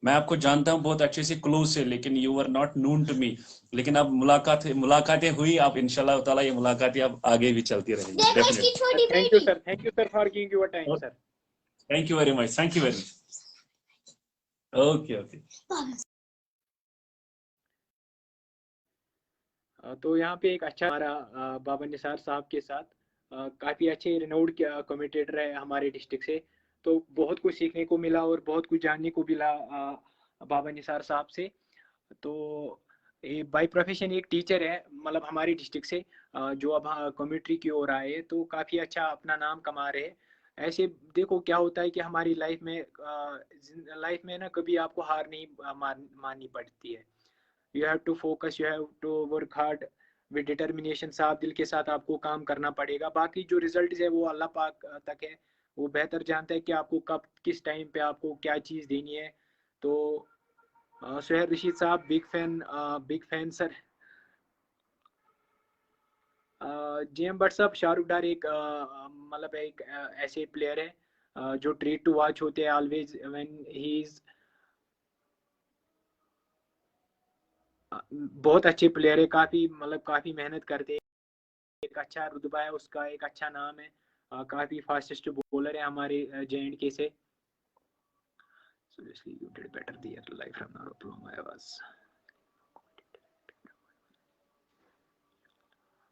मैं आपको जानता हूं बहुत अच्छे से क्लोज से, लेकिन you are not known to me. लेकिन अब मुलाकातें हुई, आप इंशाल्लाह ताला ये मुलाकातें अब आगे भी चलती रहेंगी definitely. Thank you sir for giving your time sir. Thank you very much, thank you very much. Okay okay. तो यहाँ पे एक अच्छा हमारा बाबा निसार साहब के साथ काफ़ी अच्छे रिनाउंड कमेंटेटर है हमारे डिस्ट्रिक्ट से, तो बहुत कुछ सीखने को मिला और बहुत कुछ जानने को मिला बाबा निसार साहब से। तो बाय प्रोफेशन एक टीचर है, मतलब हमारे डिस्ट्रिक्ट से जो अब कमेंट्री की ओर आए, तो काफ़ी अच्छा अपना नाम कमा रहे हैं। ऐसे देखो क्या होता है कि हमारी लाइफ में ना कभी आपको हार नहीं माननी पड़ती है। You have to focus, you have to work hard with determination. साफ दिल के साथ आपको काम करना पड़ेगा। बाकी जो रिजल्ट है वो अल्लाह पाक तक है, वो बेहतर जानता है कि आपको कब किस टाइम पे आपको क्या चीज़ देनी है। तो सुहेल रशीद साहब, big fan sir. JM Bhatt साहब, शाहरुख डार एक मतलब एक ऐसे प्लेयर है जो ट्रीट टू वॉच होते हैं ऑलवेज व्हेन ही इज, बहुत अच्छे प्लेयर है, काफ़ी मतलब काफ़ी मेहनत करते हैं, एक अच्छा रुतबा है उसका, एक अच्छा नाम है, काफ़ी फास्टेस्ट बॉलर है हमारे JNK से। Seriously, you did better there. Live from Oklahoma, I was.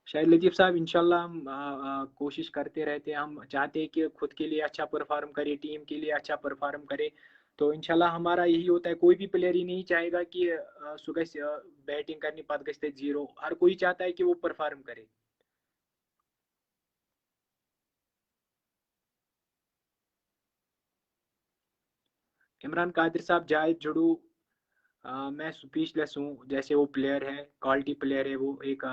शायद लतीफ़ साहब, इंशाल्लाह हम कोशिश करते रहते हैं, हम चाहते हैं कि खुद के लिए अच्छा परफॉर्म करे, टीम के लिए अच्छा परफॉर्म करे। तो इंशाल्लाह हमारा यही होता है। कोई भी प्लेयर ही नहीं चाहेगा कि सुबह से बैटिंग करनी पद गए 0, हर कोई चाहता है कि वो परफॉर्म करे। इमरान कादिर साहब, जायद जुड़ू, मैं स्पीचलेस हूँ। जैसे वो प्लेयर है, क्वालिटी प्लेयर है वो एक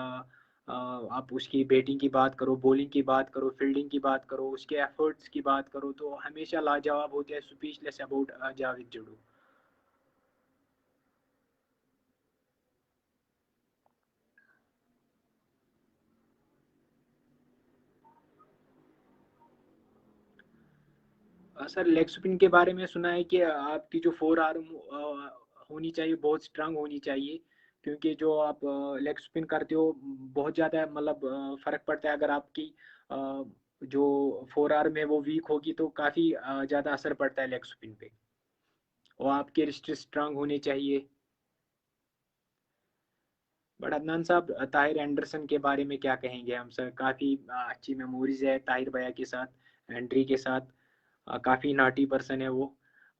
आप उसकी बैटिंग की बात करो, बॉलिंग की बात करो, फील्डिंग की बात करो, उसके एफर्ट्स की बात करो, तो हमेशा लाजवाब होते हैं। Speechless about Javed Juddu. Sir, leg spin के बारे में सुना है कि आपकी जो फोर आर्म होनी चाहिए, बहुत स्ट्रांग होनी चाहिए, क्योंकि जो आप लेग स्पिन करते हो बहुत ज़्यादा मतलब फ़र्क पड़ता है। अगर आपकी जो फोर आर्म है वो वीक होगी तो काफ़ी ज़्यादा असर पड़ता है लेग स्पिन पे, और आपके रिस्ट स्ट्रांग होने चाहिए। बट अदनान साहब, ताहिर एंडरसन के बारे में क्या कहेंगे हम सर? काफ़ी अच्छी मेमोरीज है ताहिर भैया के साथ, एंट्री के साथ। काफ़ी नाटी पर्सन है वो,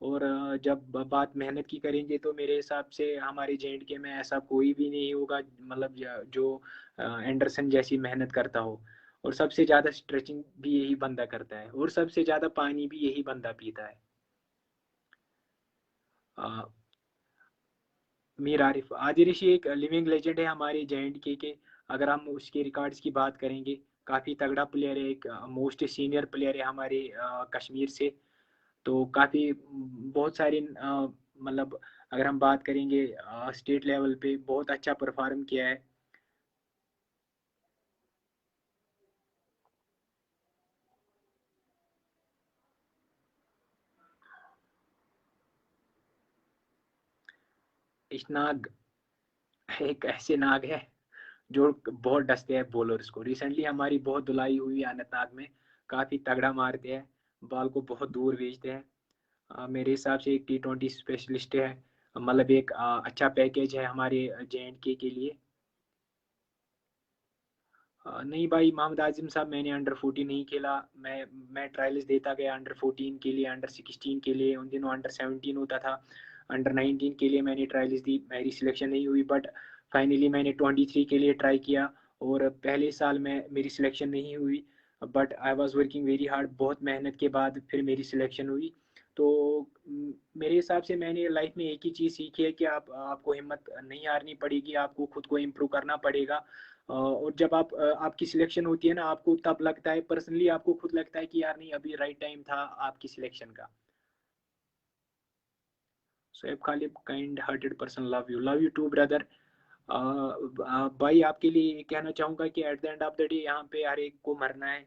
और जब बात मेहनत की करेंगे तो मेरे हिसाब से हमारे JNK में ऐसा कोई भी नहीं होगा मतलब जो एंडरसन जैसी मेहनत करता हो। और सबसे ज़्यादा स्ट्रेचिंग भी यही बंदा करता है, और सबसे ज़्यादा पानी भी यही बंदा पीता है। मीर आरिफ आदिल ऋषि एक लिविंग लेजेंड है हमारे JNK के। अगर हम उसके रिकॉर्ड्स की बात करेंगे, काफ़ी तगड़ा प्लेयर है, एक मोस्ट सीनियर प्लेयर है हमारे कश्मीर से। तो काफ़ी बहुत सारे मतलब अगर हम बात करेंगे स्टेट लेवल पे बहुत अच्छा परफॉर्म किया है। इशनाग एक ऐसे नाग है जो बहुत डसते हैं बॉलर्स को। रिसेंटली हमारी बहुत धुलाई हुई अनंतनाग में, काफ़ी तगड़ा मारते हैं, बॉल को बहुत दूर भेजते हैं। मेरे हिसाब से एक T20 स्पेशलिस्ट है, मतलब एक अच्छा पैकेज है हमारे JNK के लिए। नहीं भाई मोहम्मद आजिम साहब, मैंने अंडर 14 नहीं खेला। मैं ट्रायल्स देता गया अंडर 14 के लिए, अंडर 16 के लिए, उन दिनों अंडर 17 होता था। अंडर 19 के लिए मैंने ट्रायल्स दी, मेरी सिलेक्शन नहीं हुई, बट फाइनली मैंने 23 के लिए ट्राई किया और पहले साल में मेरी सिलेक्शन नहीं हुई, but I was working very hard. बहुत मेहनत के बाद फिर मेरी सिलेक्शन हुई। तो मेरे हिसाब से मैंने लाइफ में एक ही चीज़ सीखी है कि आपको हिम्मत नहीं हारनी पड़ेगी, आपको खुद को इम्प्रूव करना पड़ेगा। और जब आपकी सिलेक्शन होती है ना, आपको तब लगता है, पर्सनली आपको खुद लगता है कि यार नहीं, अभी राइट टाइम था आपकी सिलेक्शन का। Shoaib Khalid, kind hearted person, love you too brother. भाई आपके लिए ये कहना चाहूँगा कि at the end of the day यहाँ पे हर एक को मरना है।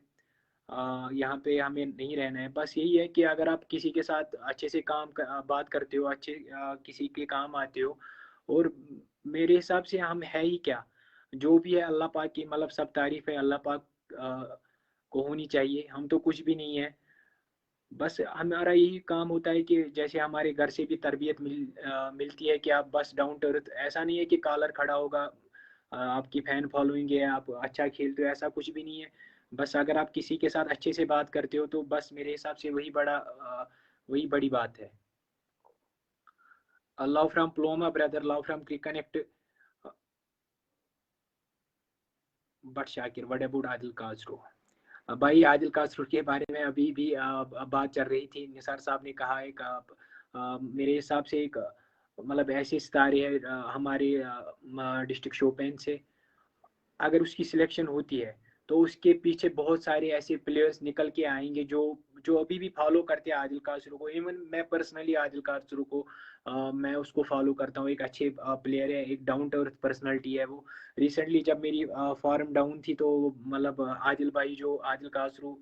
यहाँ पे हमें नहीं रहना है। बस यही है कि अगर आप किसी के साथ अच्छे से बात करते हो, किसी के काम आते हो, और मेरे हिसाब से हम है ही क्या, जो भी है अल्लाह पाक की, मतलब सब तारीफ है अल्लाह पाक को होनी चाहिए। हम तो कुछ भी नहीं है। बस हमारा यही काम होता है कि जैसे हमारे घर से भी तरबियत मिलती है कि आप बस डाउन टू अर्थ। ऐसा नहीं है कि कॉलर खड़ा होगा, आपकी फैन फॉलोइंग है, आप अच्छा खेलते हो, ऐसा कुछ भी नहीं है। बस अगर आप किसी के साथ अच्छे से बात करते हो तो बस मेरे हिसाब से वही बड़ी बात है। लव फ्रॉम प्लोमा brother, love from Cricnect. But Shakir, what about Adil कासरो? भाई आदिल कासरूर के बारे में अभी भी बात चल रही थी। निसार साहब ने कहा है कि मेरे हिसाब से एक मतलब ऐसे सितारे हैं हमारे डिस्ट्रिक्ट शोपियां से, अगर उसकी सिलेक्शन होती है तो उसके पीछे बहुत सारे ऐसे प्लेयर्स निकल के आएंगे जो जो अभी भी फॉलो करते हैं आदिल कासरू को। इवन मैं पर्सनली आदिल कासरू को मैं उसको फॉलो करता हूँ। एक अच्छे प्लेयर है, एक डाउन टू अर्थ पर्सनालिटी है वो। रिसेंटली जब मेरी फॉर्म डाउन थी तो मतलब आदिल भाई, जो आदिल कासरू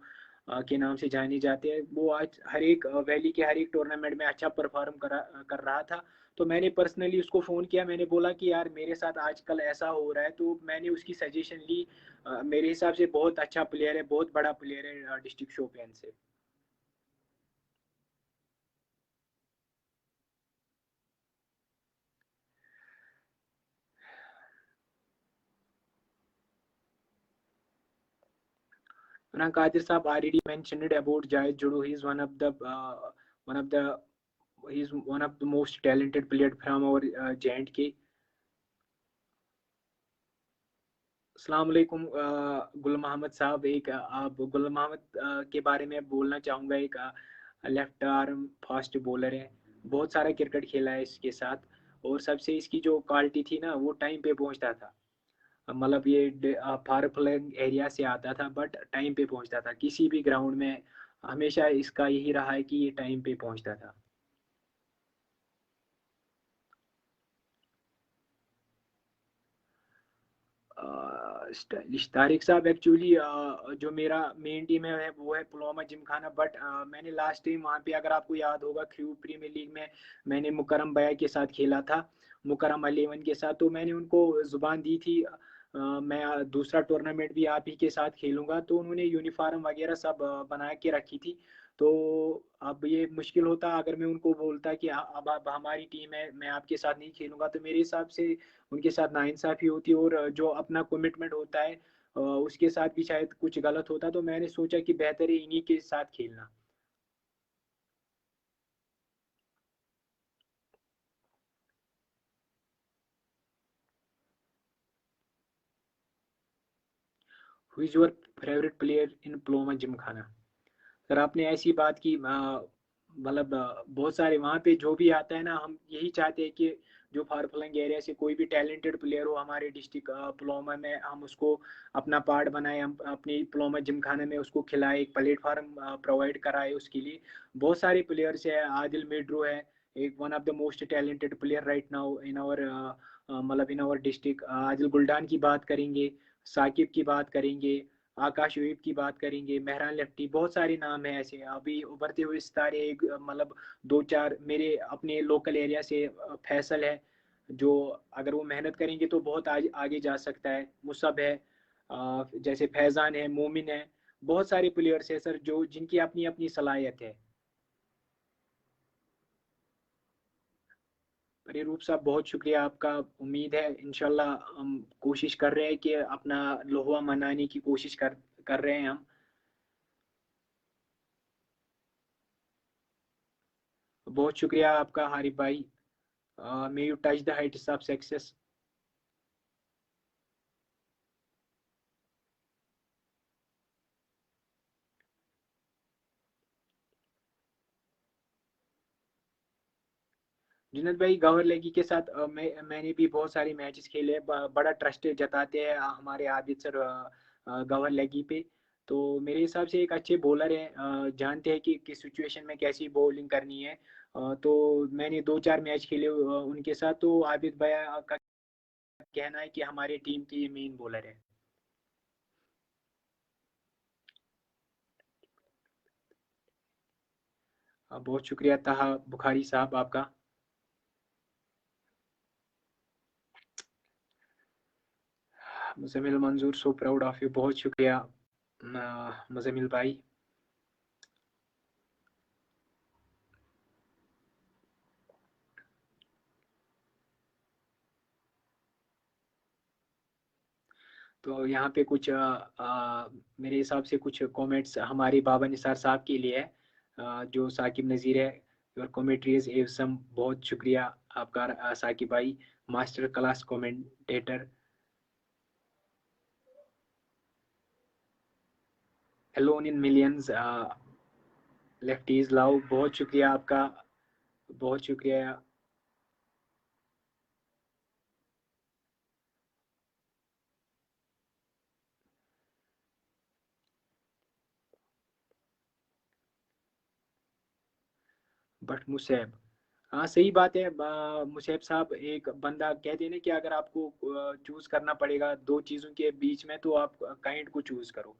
के नाम से जाने जाते हैं, वो आज हर एक वैली के हर एक टूर्नामेंट में अच्छा परफॉर्म कर रहा था। तो मैंने पर्सनली उसको फ़ोन किया, मैंने बोला कि यार मेरे साथ आजकल ऐसा हो रहा है, तो मैंने उसकी सजेशन ली। मेरे हिसाब से बहुत अच्छा प्लेयर है, बहुत बड़ा प्लेयर है डिस्ट्रिक्ट शोपियान से। Now, Qadir Saab already mentioned about Jayed Judu. He is one of the he is one of the most talented player from our J&K. अस्सलाम वालेकुम गुल मोहम्मद साहब, एक आप गुल मोहम्मद के बारे में बोलना चाहूँगा। एक लेफ्ट आर्म फास्ट बॉलर है, बहुत सारा क्रिकेट खेला है इसके साथ, और सबसे इसकी जो क्वालिटी थी ना, वो टाइम पे पहुंचता था। मतलब ये फार फ्लंग एरिया से आता था बट टाइम पे पहुंचता था किसी भी ग्राउंड में। हमेशा इसका यही रहा है कि ये टाइम पे पहुंचता था। तारिक साहब, एक्चुअली जो मेरा मेन टीम है वो है पुलवामा जिमखाना, बट मैंने लास्ट टाइम वहाँ पे, अगर आपको याद होगा, क्रू प्रीमियर लीग में मैंने मुकरम भैया के साथ खेला था, मुकरम 11 के साथ। तो मैंने उनको जुबान दी थी मैं दूसरा टूर्नामेंट भी आप ही के साथ खेलूंगा। तो उन्होंने यूनिफॉर्म वगैरह सब बना के रखी थी। तो अब ये मुश्किल होता अगर मैं उनको बोलता कि अब हमारी टीम है, मैं आपके साथ नहीं खेलूंगा, तो मेरे हिसाब से उनके साथ नाइंसाफी होती, और जो अपना कमिटमेंट होता है उसके साथ भी शायद कुछ गलत होता। तो मैंने सोचा कि बेहतर है इन्हीं के साथ खेलना। Who is your favourite player in प्लोमा जिमखाना? सर आपने ऐसी बात की, मतलब बहुत सारे वहाँ पे जो भी आता है ना, हम यही चाहते हैं कि जो फार फ्लंग एरिया से कोई भी टैलेंटेड प्लेयर हो हमारे डिस्ट्रिक्ट पुलवामा में, हम उसको अपना पार्ट बनाए, हम अपनी पुलवामा जिमखाना में उसको खिलाए, एक प्लेटफार्म प्रोवाइड कराए उसके लिए। बहुत सारे प्लेयर्स है, आदिल मेड्रो है, एक one of the most talented player right now in our, मतलब इन आवर डिस्ट्रिक्ट। आदिल गुल्डान की बात करेंगे, साकिब की बात करेंगे, आकाश वेब की बात करेंगे, मेहरान लेफ्टी, बहुत सारे नाम है ऐसे अभी उभरते हुए सितारे। एक मतलब दो चार मेरे अपने लोकल एरिया से फैसल है, जो अगर वो मेहनत करेंगे तो बहुत आगे जा सकता है। मुसब है, जैसे फैज़ान है, मोमिन है, बहुत सारे प्लेयर्स है सर जो जिनकी अपनी अपनी सलाहियत है। अरे रूप साहब बहुत शुक्रिया आपका। उम्मीद है इंशाल्लाह हम कोशिश कर रहे हैं कि अपना लोहा मनाने की कोशिश कर रहे हैं हम। बहुत शुक्रिया आपका हारिफ भाई। May you touch the Heights of success. Junaid भाई गवर लेगी के साथ मैंने भी बहुत सारे मैचेस खेले। बड़ा ट्रस्ट जताते हैं हमारे आदित्य सर गवर लेगी पे। तो मेरे हिसाब से एक अच्छे बॉलर हैं, जानते हैं कि किस सिचुएशन में कैसी बॉलिंग करनी है। तो मैंने 2-4 मैच खेले उनके साथ। तो आबिद भैया का कहना है कि हमारी टीम के ये मेन बॉलर है। बहुत शुक्रिया ताहा बुखारी साहब आपका। मुजमिल मंजूर सो प्राउड ऑफ यू। बहुत शुक्रिया मुजमिल भाई। तो यहाँ पे कुछ मेरे हिसाब से कुछ कमेंट्स हमारे बाबा निसार साहब के लिए है, जो साकिब नज़ीर है। Your commentary is awesome. बहुत शुक्रिया आपका साकिब भाई, master class commentator. Alone in millions lefties love. बहुत शुक्रिया आपका। बहुत शुक्रिया। बट मुसैब, हाँ सही बात है। मुसैब साहब, एक बंदा कहते हैं ना कि अगर आपको चूज करना पड़ेगा दो चीज़ों के बीच में, तो आप काइंड को चूज करो।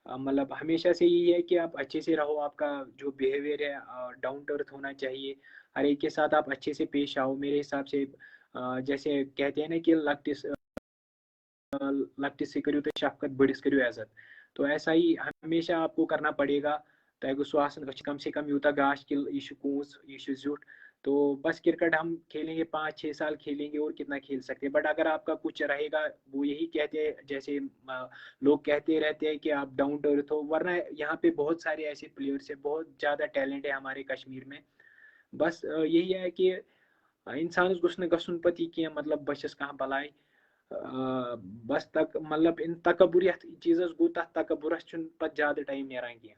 मतलब हमेशा से यही है कि आप अच्छे से रहो। आपका जो बिहेवियर है डाउन टू अर्थ होना चाहिए। हर एक के साथ आप अच्छे से पेश आओ मेरे हिसाब से। जैसे कहते हैं ना कि लकटिस से करियो तो शफकत, बड़िस करियो इज्जत। तो ऐसा ही हमेशा आपको करना पड़ेगा। तय सो कम से कम यूता गाश कि यह कूस यह जुट। तो बस क्रिकेट हम खेलेंगे 5-6 साल खेलेंगे और कितना खेल सकते हैं। बट अगर आपका कुछ रहेगा, वो यही कहते हैं, जैसे लोग कहते रहते हैं कि आप डाउन टू अर्थ हो। वरना यहाँ पे बहुत सारे ऐसे प्लेयर्स हैं, बहुत ज़्यादा टैलेंट है हमारे कश्मीर में। बस यही है कि इंसान गो गसन पति की मतलब बचस कहाँ बलाय। बस तक मतलब इन तकबुर यथ चीजस गो तथ तकबुरस छुन पत ज्यादा टाइम नेरान किया।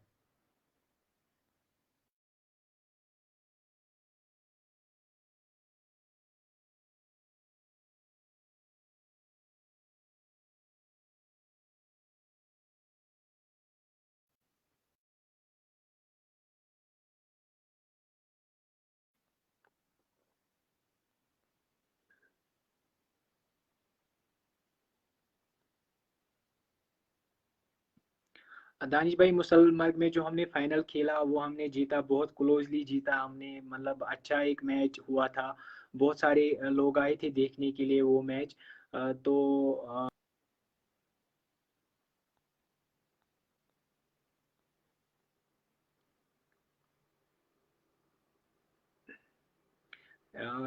दानिश भाई, मुसलमर्ग में जो हमने फाइनल खेला वो हमने जीता, बहुत क्लोजली जीता हमने। मतलब अच्छा एक मैच हुआ था। बहुत सारे लोग आए थे देखने के लिए वो मैच। तो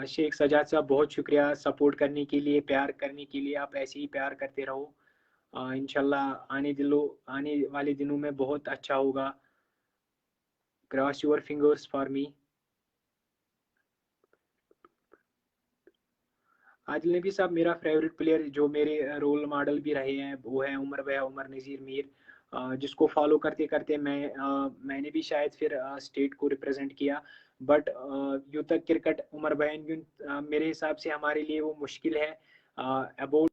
शेख सजाद साहब बहुत शुक्रिया सपोर्ट करने के लिए, प्यार करने के लिए। आप ऐसे ही प्यार करते रहो। इंशाल्लाह आने वाले दिनों में बहुत अच्छा होगा। Cross your fingers for me. Adil नबी साहब मेरा फेवरेट प्लेयर, जो मेरे रोल मॉडल भी रहे हैं, वो है उमर भैया, उमर नज़ीर मीर। जिसको फॉलो करते करते मैंने भी शायद फिर स्टेट को रिप्रेजेंट किया। बट यूँ तक क्रिकेट उमर भैया मेरे हिसाब से हमारे लिए वो मुश्किल है। अबाउट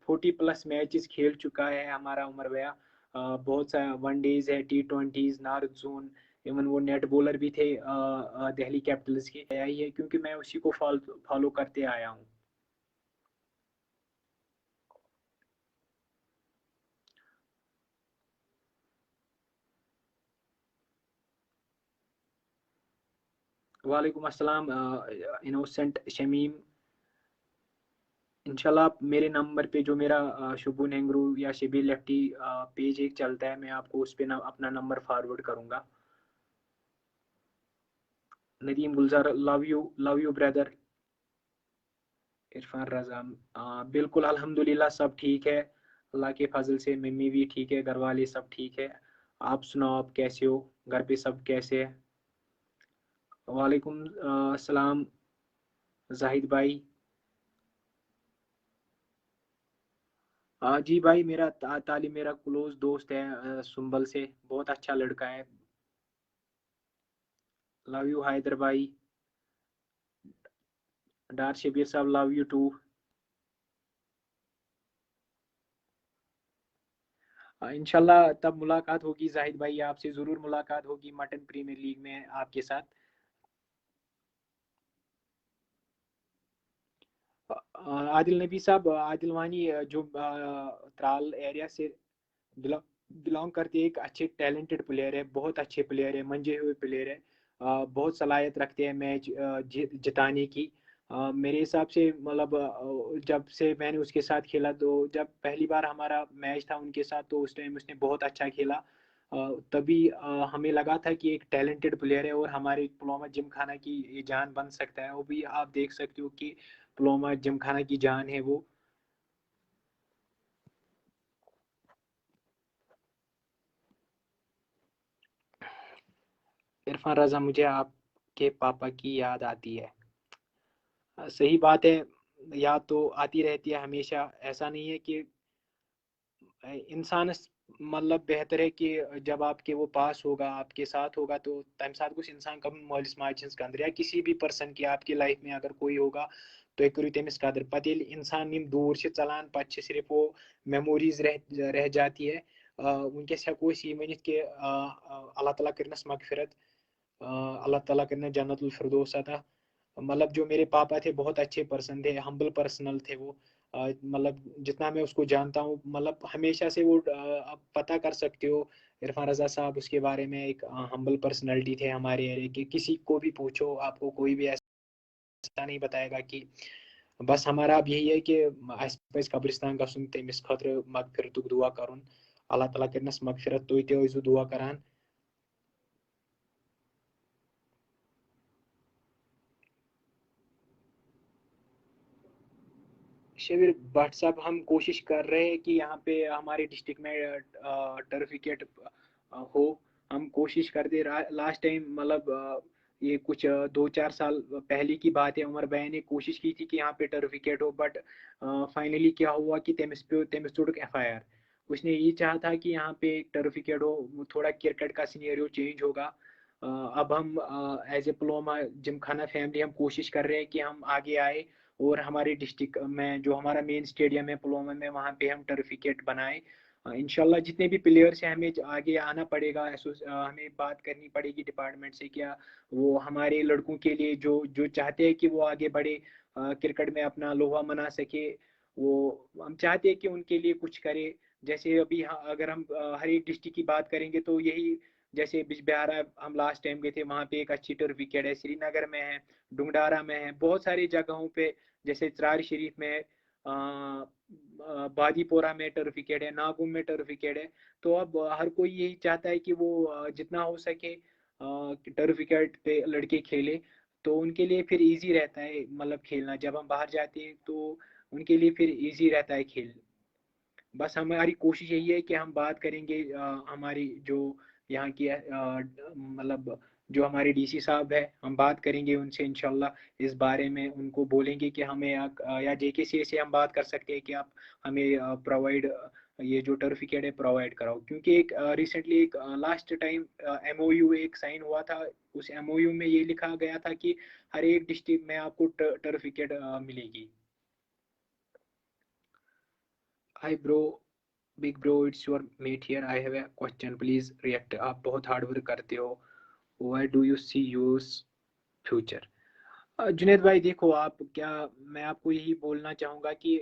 40+ मैचेस खेल चुका है हमारा उमर भैया। बहुत सा वनडेज है, T20s, नॉर्थ जोन। इवन वो नेट बॉलर भी थे दिल्ली कैपिटल्स के। आया ही है क्योंकि मैं उसी को फॉलो करते आया हूँ। वालेकुम अस्सलाम इनोसेंट शमीम। इंशाल्लाह आप मेरे नंबर पे, जो मेरा शुभू नेंगरू या शिबी लेफ्टी पेज एक चलता है, मैं आपको उस पे अपना नंबर फॉरवर्ड करूंगा। नदीम गुलजार, लव यू ब्रदर। इरफान रजा, बिल्कुल अल्हम्दुलिल्लाह सब ठीक है, अल्लाह के फजल से। मम्मी भी ठीक है, घर वाले सब ठीक है। आप सुनाओ, आप कैसे हो, घर पे सब कैसे है? वालेकुम सलाम जाहिद भाई। जी भाई, मेरा तालिम मेरा क्लोज दोस्त है सुंबल से, बहुत अच्छा लड़का है। लव यू हैदर भाई। डार शबीर साहब, लव यू टू। इंशाल्लाह तब मुलाकात होगी जाहिद भाई, आपसे ज़रूर मुलाकात होगी मटन प्रीमियर लीग में आपके साथ। आदिल नबी साहब, आदिल वानी जो त्राल एरिया से बिलोंग करते हैं, एक अच्छे टैलेंटेड प्लेयर है, बहुत अच्छे प्लेयर है, मंजे हुए प्लेयर है। बहुत सलाहियत रखते हैं मैच जिताने की। मेरे हिसाब से मतलब जब से मैंने उसके साथ खेला, तो जब पहली बार हमारा मैच था उनके साथ, तो उस टाइम उसने बहुत अच्छा खेला। तभी हमें लगा था कि एक टैलेंटेड प्लेयर है और हमारे पुलवामा जिम खाना की ये जान बन सकता है। वो भी आप देख सकते हो कि पुलवामा जिम खाना की जान है वो। इरफान रजा, मुझे आपके पापा की याद आती है। सही बात है, याद तो आती रहती है हमेशा। ऐसा नहीं है कि इंसान मतलब बेहतर है कि जब आपके वो पास होगा, आपके साथ होगा, तो तम साथ कुछ इंसान कम मालिस माजिद कंदर या किसी भी पर्सन की आपकी लाइफ में अगर कोई होगा, तो करो तमिस कदर। पत इंसान निम दूर से चलान, पत सिर्फ वो मेमोरीज रह जाती है। वनकस हेको यह वनित कि अल्लाह ताला करनस मगफिरत, अल्लाह ताला करना जन्नतुल फिरदौस अता। मतलब जो मेरे पापा थे, बहुत अच्छे पर्सन थे, हम्बल पर्सनल थे वो। मतलब जितना मैं उसको जानता हूँ, मतलब हमेशा से वो आप पता कर सकते हो इरफान रजा साहब उसके बारे में, एक हम्बल पर्सनैलिटी थे हमारे एरिया के। किसी को भी पूछो, आपको कोई भी ऐसा नहीं बताएगा कि बस हमारा अब यही है कि कब्रिस्तान गसुन, तमिस खतर मगफिरतुक दुआ करुन, अल्लाह ताला करनस मगफिरत, तुई ते ओइजु दुआ करान। शिविर भट्ट साहब, हम कोशिश कर रहे हैं कि यहाँ पे हमारे डिस्ट्रिक्ट में टर्फ विकेट हो। हम कोशिश करते, लास्ट टाइम मतलब ये कुछ 2-4 साल पहले की बात है, उमर भाई ने कोशिश की थी कि यहाँ पे टर्फ विकेट हो, बट फाइनली क्या हुआ कि तेमिस तोड़क FIR। उसने ये चाहा था कि यहाँ पे टर्फ विकेट हो, थोड़ा क्रिकेट का सिनेरियो चेंज होगा। अब हम as a Pulwama gymkhana family हम कोशिश कर रहे हैं कि हम आगे आए और हमारे डिस्ट्रिक्ट में जो हमारा मेन स्टेडियम है पुलवामा में, वहाँ पे हम टर्फ विकेट बनाए। इंशाल्लाह जितने भी प्लेयर्स हैं, हमें आगे आना पड़ेगा। हमें बात करनी पड़ेगी डिपार्टमेंट से, क्या वो हमारे लड़कों के लिए जो जो चाहते हैं कि वो आगे बढ़े, क्रिकेट में अपना लोहा मना सके, वो हम चाहते हैं कि उनके लिए कुछ करे। जैसे अभी अगर हम हर एक डिस्ट्रिक्ट की बात करेंगे, तो यही जैसे बिजबिहारा हम लास्ट टाइम गए थे, वहाँ पे एक अच्छी टर्फ विकेट है, श्रीनगर में है, डुंगडारा में है, बहुत सारी जगहों पे, जैसे चरार शरीफ में, बादीपोरा में टर्फ विकेट है, नागुम में टर्फ विकेट है। तो अब हर कोई यही चाहता है कि वो जितना हो सके टर्फ विकेट पे लड़के खेले, तो उनके लिए फिर इजी रहता है मतलब खेलना। जब हम बाहर जाते हैं तो उनके लिए फिर इजी रहता है खेल। बस हमारी कोशिश यही है कि हम बात करेंगे हमारी जो यहाँ की मतलब जो हमारे DC साहब है, हम बात करेंगे उनसे इंशाल्लाह इस बारे में। उनको बोलेंगे कि हमें या JKCA से हम बात कर सकते हैं कि आप हमें प्रोवाइड ये जो टर्फ विकेट है प्रोवाइड कराओ। क्योंकि एक रिसेंटली एक लास्ट टाइम MOU एक साइन हुआ था। उस MOU में ये लिखा गया था कि हर एक डिस्ट्रिक्ट में आपको टर्फ विकेट मिलेगी। Hi bro, big bro, it's your mate here, I have a question, please react. आप बहुत हार्ड वर्क करते हो, why do you see your future? Junaid भाई देखो, आप क्या, मैं आपको यही बोलना चाहूँगा कि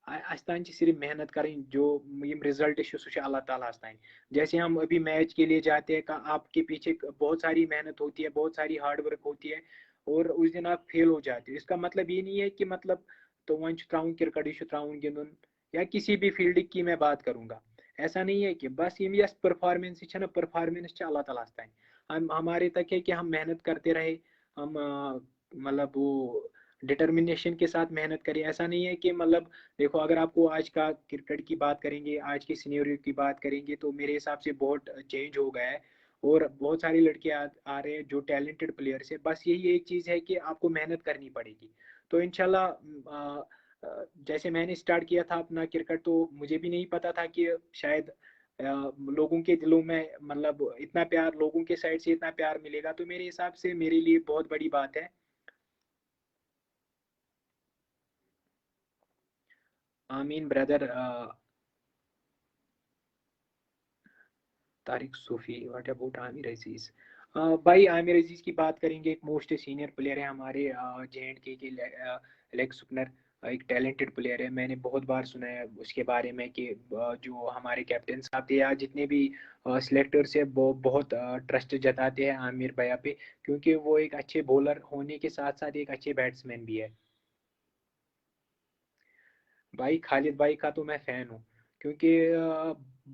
अस्तान सिर्फ मेहनत करें, जो यम रिजल्ट सह अल्लाह ताला अस्तान। जैसे हम अभी मैच के लिए जाते हैं, आपके पीछे बहुत सारी मेहनत होती है, बहुत सारी हार्ड वर्क होती है, और उस दिन आप फेल हो जाते हो। इसका मतलब ये नहीं है कि मतलब तो वन त्राउन क्रिकेट त्राउन गिंदुन, या किसी भी फील्ड की मैं बात करूंगा, ऐसा नहीं है कि बस यम यस परफॉर्मेंस ना, परफॉर्मेंस अल्लाह ताला अस्तान। हम हमारे तक है कि हम मेहनत करते रहे, हम मतलब वो डिटर्मिनेशन के साथ मेहनत करें। ऐसा नहीं है कि मतलब देखो, अगर आपको आज का क्रिकेट की बात करेंगे, आज के सिनेरियो की बात करेंगे, तो मेरे हिसाब से बहुत चेंज हो गया है और बहुत सारे लड़के आ रहे हैं जो टैलेंटेड प्लेयर्स है। बस यही एक चीज़ है कि आपको मेहनत करनी पड़ेगी। तो इंशाल्लाह जैसे मैंने स्टार्ट किया था अपना क्रिकेट, तो मुझे भी नहीं पता था कि शायद लोगों के दिलों में मतलब इतना प्यार, लोगों के साइड से इतना प्यार मिलेगा। तो मेरे हिसाब से मेरे लिए बहुत बड़ी बात है। आमीन brother. Tariq Sufi, what about Aamir Aziz? भाई आमिर अजीज की बात करेंगे, एक मोस्ट सीनियर प्लेयर है हमारे JNK के लेग स्पिनर। एक टैलेंटेड प्लेयर है। मैंने बहुत बार सुना है उसके बारे में कि जो हमारे कैप्टन साहब थे या जितने भी सिलेक्टर्स है वो बहुत ट्रस्ट जताते हैं आमिर भैया पे, क्योंकि वो एक अच्छे बॉलर होने के साथ साथ एक अच्छे बैट्समैन भी है। भाई खालिद भाई का तो मैं फैन हूँ, क्योंकि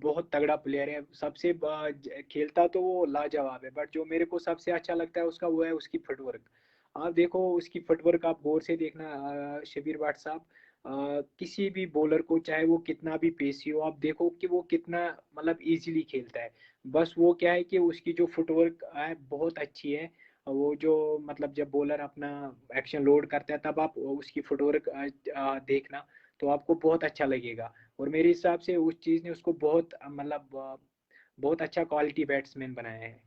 बहुत तगड़ा प्लेयर है। सबसे खेलता तो वो लाजवाब है, बट जो मेरे को सबसे अच्छा लगता है उसका, वो है उसकी फुटवर्क। आप देखो उसकी फुटवर्क, आप गौर से देखना शबीर भाट साहब। किसी भी बॉलर को, चाहे वो कितना भी पेसी हो, आप देखो कि वो कितना मतलब इजीली खेलता है। बस वो क्या है कि उसकी जो फुटवर्क है बहुत अच्छी है। वो जो मतलब जब बॉलर अपना एक्शन लोड करता है, तब आप उसकी फुटवर्क देखना, तो आपको बहुत अच्छा लगेगा। और मेरे हिसाब से उस चीज़ ने उसको बहुत मतलब बहुत अच्छा क्वालिटी बैट्समैन बनाया है।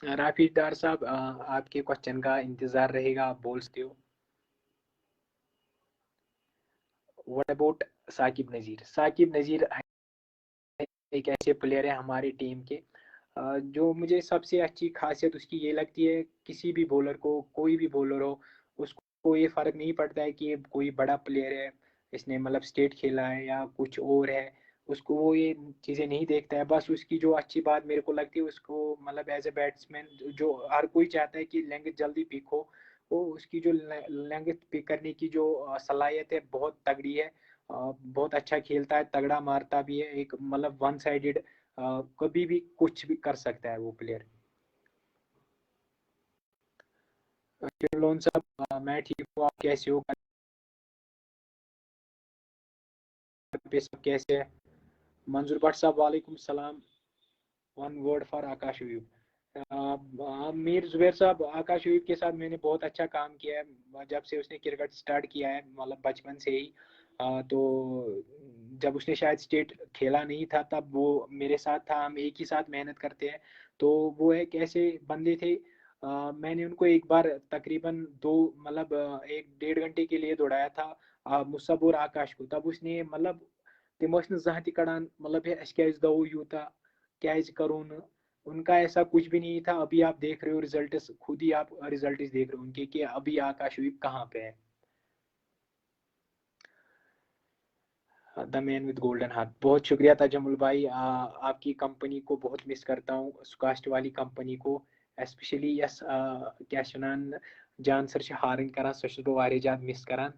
राफिज डार साहब, आपके क्वेश्चन का इंतजार रहेगा, आप बोल सकते हो। व्हाट अबाउट साकिब नज़ीर? साकिब नज़ीर एक ऐसे प्लेयर है हमारी टीम के, जो मुझे सबसे अच्छी खासियत उसकी ये लगती है, किसी भी बॉलर को, कोई भी बॉलर हो, उसको ये फ़र्क नहीं पड़ता है कि ये कोई बड़ा प्लेयर है, इसने मतलब स्टेट खेला है या कुछ और है, उसको वो ये चीज़ें नहीं देखता है। बस उसकी जो अच्छी बात मेरे को लगती है, उसको मतलब एज ए बैट्समैन, जो हर कोई चाहता है कि लेंथ जल्दी पिक हो, वो उसकी जो लेंथ पिक करने की जो सलाहियत है बहुत तगड़ी है। बहुत अच्छा खेलता है, तगड़ा मारता भी है, एक मतलब वन साइडेड कभी भी कुछ भी कर सकता है वो प्लेयर। लोन साहब, मैं ठीक हूँ, आप कैसे हो? घर पे सब कैसे है? मंजूर भट्ट साहब, वालेकुम सलाम। वन वर्ड फॉर आकाश अयूब। मीर जुबैर साहब, आकाश अयूब के साथ मैंने बहुत अच्छा काम किया है जब से उसने क्रिकेट स्टार्ट किया है, मतलब बचपन से ही। तो जब उसने शायद स्टेट खेला नहीं था, तब वो मेरे साथ था, हम एक ही साथ मेहनत करते हैं। तो वो एक ऐसे बंदे थे, मैंने उनको एक बार तकरीबन दो मतलब 1-1.5 घंटे के लिए दौड़ाया था, मुसब और आकाश को। तब उसने मतलब तिमो जहाँ कड़ान मतलब क्या दो यूता क्या करूँ, उनका ऐसा कुछ भी नहीं था। अभी आप देख रहे हो रिजल्ट, खुद ही आप रिजल्ट देख रहे हो उनके कि अभी आकाशदीप कहाँ पे है। The man with golden heart, बहुत शुक्रिया तजमुल भाई। आपकी कंपनी को बहुत मिस करता हूँ, सुकास्ट वाली कंपनी को स्पेशली। यस, क्या सुनान जान सर हारन करा, सो बह वारिया ज्यादा मिस करान।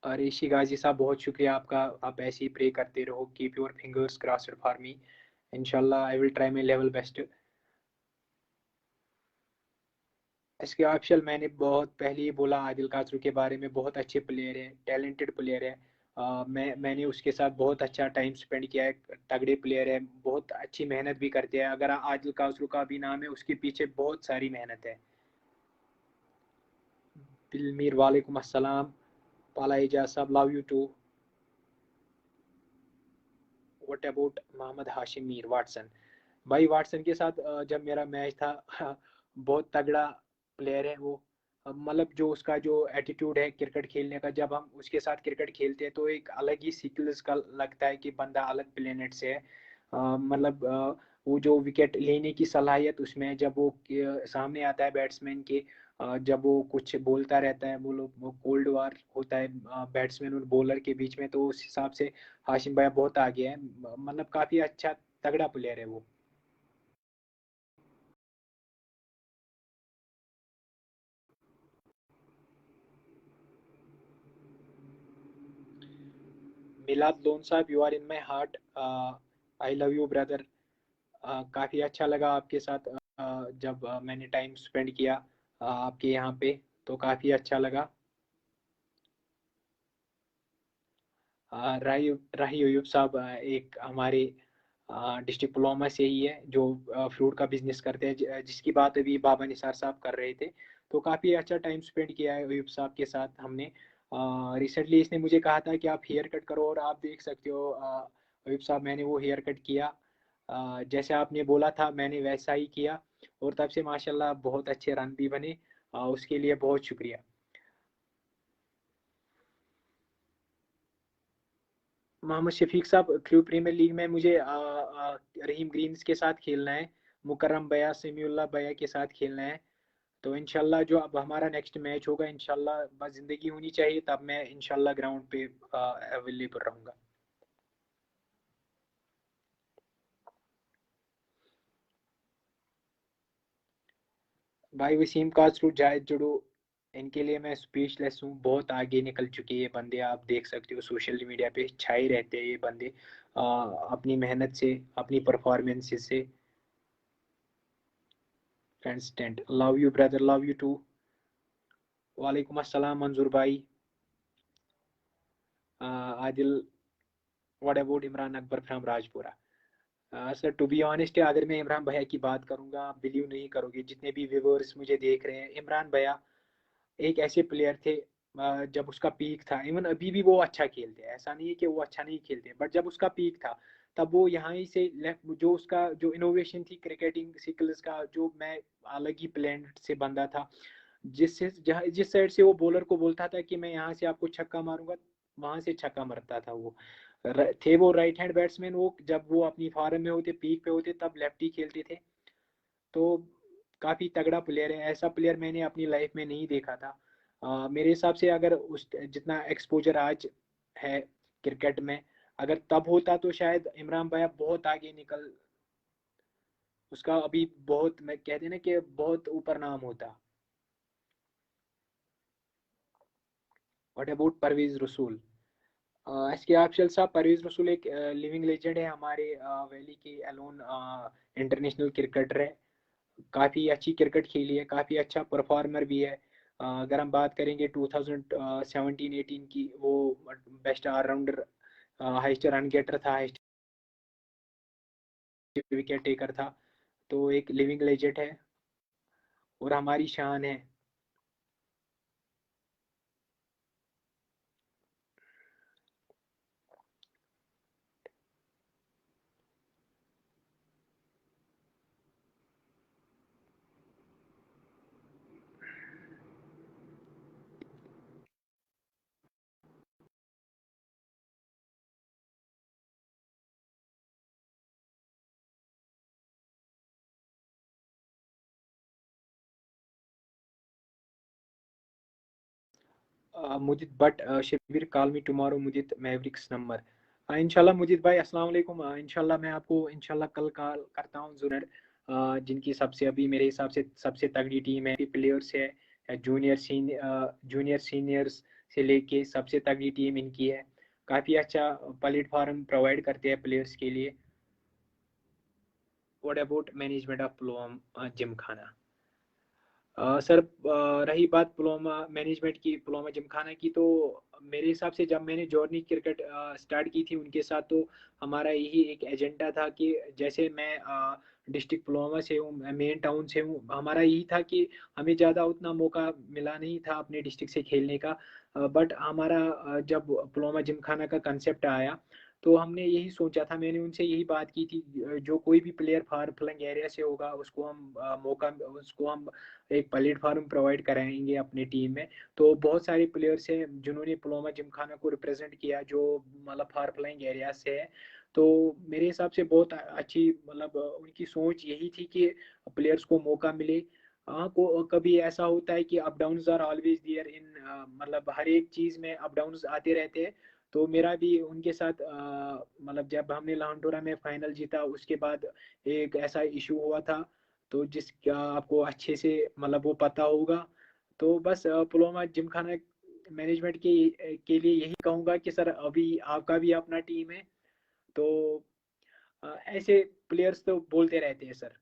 ऋषि गाजी साहब, बहुत शुक्रिया आपका। आप ऐसे ही प्रे करते रहो, keep your fingers crossed for me. इंशाल्लाह I will try my level best. इसके ऑप्शन मैंने बहुत पहले ही बोला, आदिल कासरू के बारे में, बहुत अच्छे प्लेयर है, टैलेंटेड प्लेयर है। मैंने उसके साथ बहुत अच्छा टाइम स्पेंड किया है। तगड़े प्लेयर है, बहुत अच्छी मेहनत भी करते हैं। अगर आदिल कासरू का भी नाम है, उसके पीछे बहुत सारी मेहनत है। बिलमीर, वालेकुम अस्सलाम। पाला एजाज साहब, love you too. What about Mohammad Hashim Mir Watson? भाई वाटसन के साथ जब मेरा मैच था बहुत तगड़ा प्लेयर है वो। मतलब जो उसका जो एटीट्यूड है क्रिकेट खेलने का, जब हम उसके साथ क्रिकेट खेलते हैं तो एक अलग ही स्किल्स का लगता है कि बंदा अलग प्लेनेट से है। मतलब वो जो विकेट लेने की सलाहियत उसमें, जब वो सामने आता है बैट्समैन के, जब वो कुछ बोलता रहता है, वो कोल्ड वार होता है बैट्समैन और बॉलर के बीच में, तो उस हिसाब से हाशिम भाई बहुत आगे है, मतलब काफी अच्छा तगड़ा प्लेयर है वो। मिलाद लोन साहब, you are in my heart, I love you brother. काफ़ी अच्छा लगा आपके साथ जब मैंने टाइम स्पेंड किया आपके यहाँ पे, तो काफ़ी अच्छा लगा। राही राही अयूब साहब एक हमारे डिस्ट्रिक्ट पुलवामा से ही है, जो फ्रूट का बिजनेस करते हैं, जिसकी बात अभी बाबा निसार साहब कर रहे थे। तो काफ़ी अच्छा टाइम स्पेंड किया है अयूब साहब के साथ हमने। रिसेंटली इसने मुझे कहा था कि आप हेयर कट करो, और आप देख सकते हो अयूब साहब, मैंने वो हेयर कट किया जैसे आपने बोला था, मैंने वैसा ही किया, और तब से माशाल्लाह बहुत अच्छे रन भी बने। उसके लिए बहुत शुक्रिया। मोहम्मद शफीक साहब, क्रू प्रीमियर लीग में मुझे रहीम ग्रीन्स के साथ खेलना है, मुकर्रम भैया, समीउल्लाह भैया के साथ खेलना है। तो इंशाल्लाह जो अब हमारा नेक्स्ट मैच होगा, इंशाल्लाह बस जिंदगी होनी चाहिए, तब मैं इंशाल्लाह ग्राउंड पे अवेलेबल रहूंगा। भाई वसीम कासरू, जायद जुड़ो, इनके लिए मैं स्पीचलेस हूँ। बहुत आगे निकल चुके हैं ये बंदे, आप देख सकते हो सोशल मीडिया पे छाए रहते हैं ये बंदे अपनी मेहनत से, अपनी परफॉर्मेंस से। Constant, love you brother, love you too. वालेकुम अस्सलाम मंजूर भाई। Adil, what about Imran Akbar from Rajpura? Sir to be honest, अगर मैं इमरान भैया की बात करूंगा, आप बिलीव नहीं करोगे, जितने भी व्यूवर्स मुझे देख रहे हैं, इमरान भैया एक ऐसे प्लेयर थे जब उसका पीक था, इवन अभी भी वो अच्छा खेलते हैं, ऐसा नहीं है कि वो अच्छा नहीं खेलते, बट जब उसका पीक था तब वो यहाँ ही से लेफ्ट, जो उसका जो इनोवेशन थी क्रिकेटिंग स्किल्स का, जो मैं अलग ही प्लेनेट से बंदा था, जिस साइड से वो बॉलर को बोलता था कि मैं यहाँ से आपको छक्का मारूंगा, वहां से छक्का मारता था वो। थे वो राइट हैंड बैट्समैन, वो जब वो अपनी फॉर्म में होते, पीक पे होते, तब लेफ्टी खेलते थे। तो काफी तगड़ा प्लेयर है, ऐसा प्लेयर मैंने अपनी लाइफ में नहीं देखा था। मेरे हिसाब से अगर उस जितना एक्सपोजर आज है क्रिकेट में, अगर तब होता तो शायद इमरान भाई बहुत आगे निकल, उसका अभी बहुत, मैं कहते ना कि बहुत ऊपर नाम होता। व्हाट अबाउट परवेज रसूल? एस के अफजल साहब, परवेज रसूल एक लिविंग लेजेंड है हमारे वैली के एलोन इंटरनेशनल क्रिकेटर है। काफ़ी अच्छी क्रिकेट खेली है, काफ़ी अच्छा परफॉर्मर भी है। अगर हम बात करेंगे 2017-18 की, वो best all rounder, highest run getter था, हाईएस्ट विकेट टेकर था। तो एक लिविंग लेजेंड है और हमारी शान है। Mudit Bhatt, Shabir call me tomorrow, Mudit Mavericks number. इंशाल्लाह मुदित भाई, अस्सलाम वालेकुम। इंशाल्लाह मैं आपको इंशाल्लाह कल कॉल करता हूँ जरूर। जिनकी सबसे अभी मेरे हिसाब से सबसे तगड़ी टीम है, प्लेयर्स है, जूनियर सीनियर्स से लेके सबसे तगड़ी टीम इनकी है। काफ़ी अच्छा प्लेटफॉर्म प्रोवाइड करते हैं प्लेयर्स के लिए। What about management of Pulwama gym खाना? सर रही बात पुलवामा मैनेजमेंट की, पुलवामा जिमखाना की, तो मेरे हिसाब से जब मैंने जॉर्नी क्रिकेट स्टार्ट की थी उनके साथ, तो हमारा यही एक एजेंडा था कि जैसे मैं डिस्ट्रिक्ट पुलवामा से हूँ, मेन टाउन से हूँ, हमारा यही था कि हमें ज़्यादा उतना मौका मिला नहीं था अपने डिस्ट्रिक्ट से खेलने का। बट हमारा जब पुलवामा जिमखाना का कंसेप्ट आया, तो हमने यही सोचा था, मैंने उनसे यही बात की थी, जो कोई भी प्लेयर फार फ्लंग एरिया से होगा उसको हम मौका, उसको हम एक प्लेटफॉर्म प्रोवाइड कराएंगे अपनी टीम में। तो बहुत सारे प्लेयर्स हैं जिन्होंने पुलवामा जिमखाना को रिप्रेजेंट किया, जो मतलब फार फ्लंग एरिया से है। तो मेरे हिसाब से बहुत अच्छी, मतलब उनकी सोच यही थी कि प्लेयर्स को मौका मिले, हाँ, को कभी ऐसा होता है कि up downs are always there in, मतलब हर एक चीज में अप डाउन्स आते रहते हैं। तो मेरा भी उनके साथ मतलब जब हमने लांडोरा में फाइनल जीता उसके बाद एक ऐसा इशू हुआ था, तो जिसका आपको अच्छे से मतलब वो पता होगा। तो बस पुलवामा जिमखाना मैनेजमेंट के लिए यही कहूँगा कि सर अभी आपका भी अपना टीम है, तो ऐसे प्लेयर्स तो बोलते रहते हैं सर।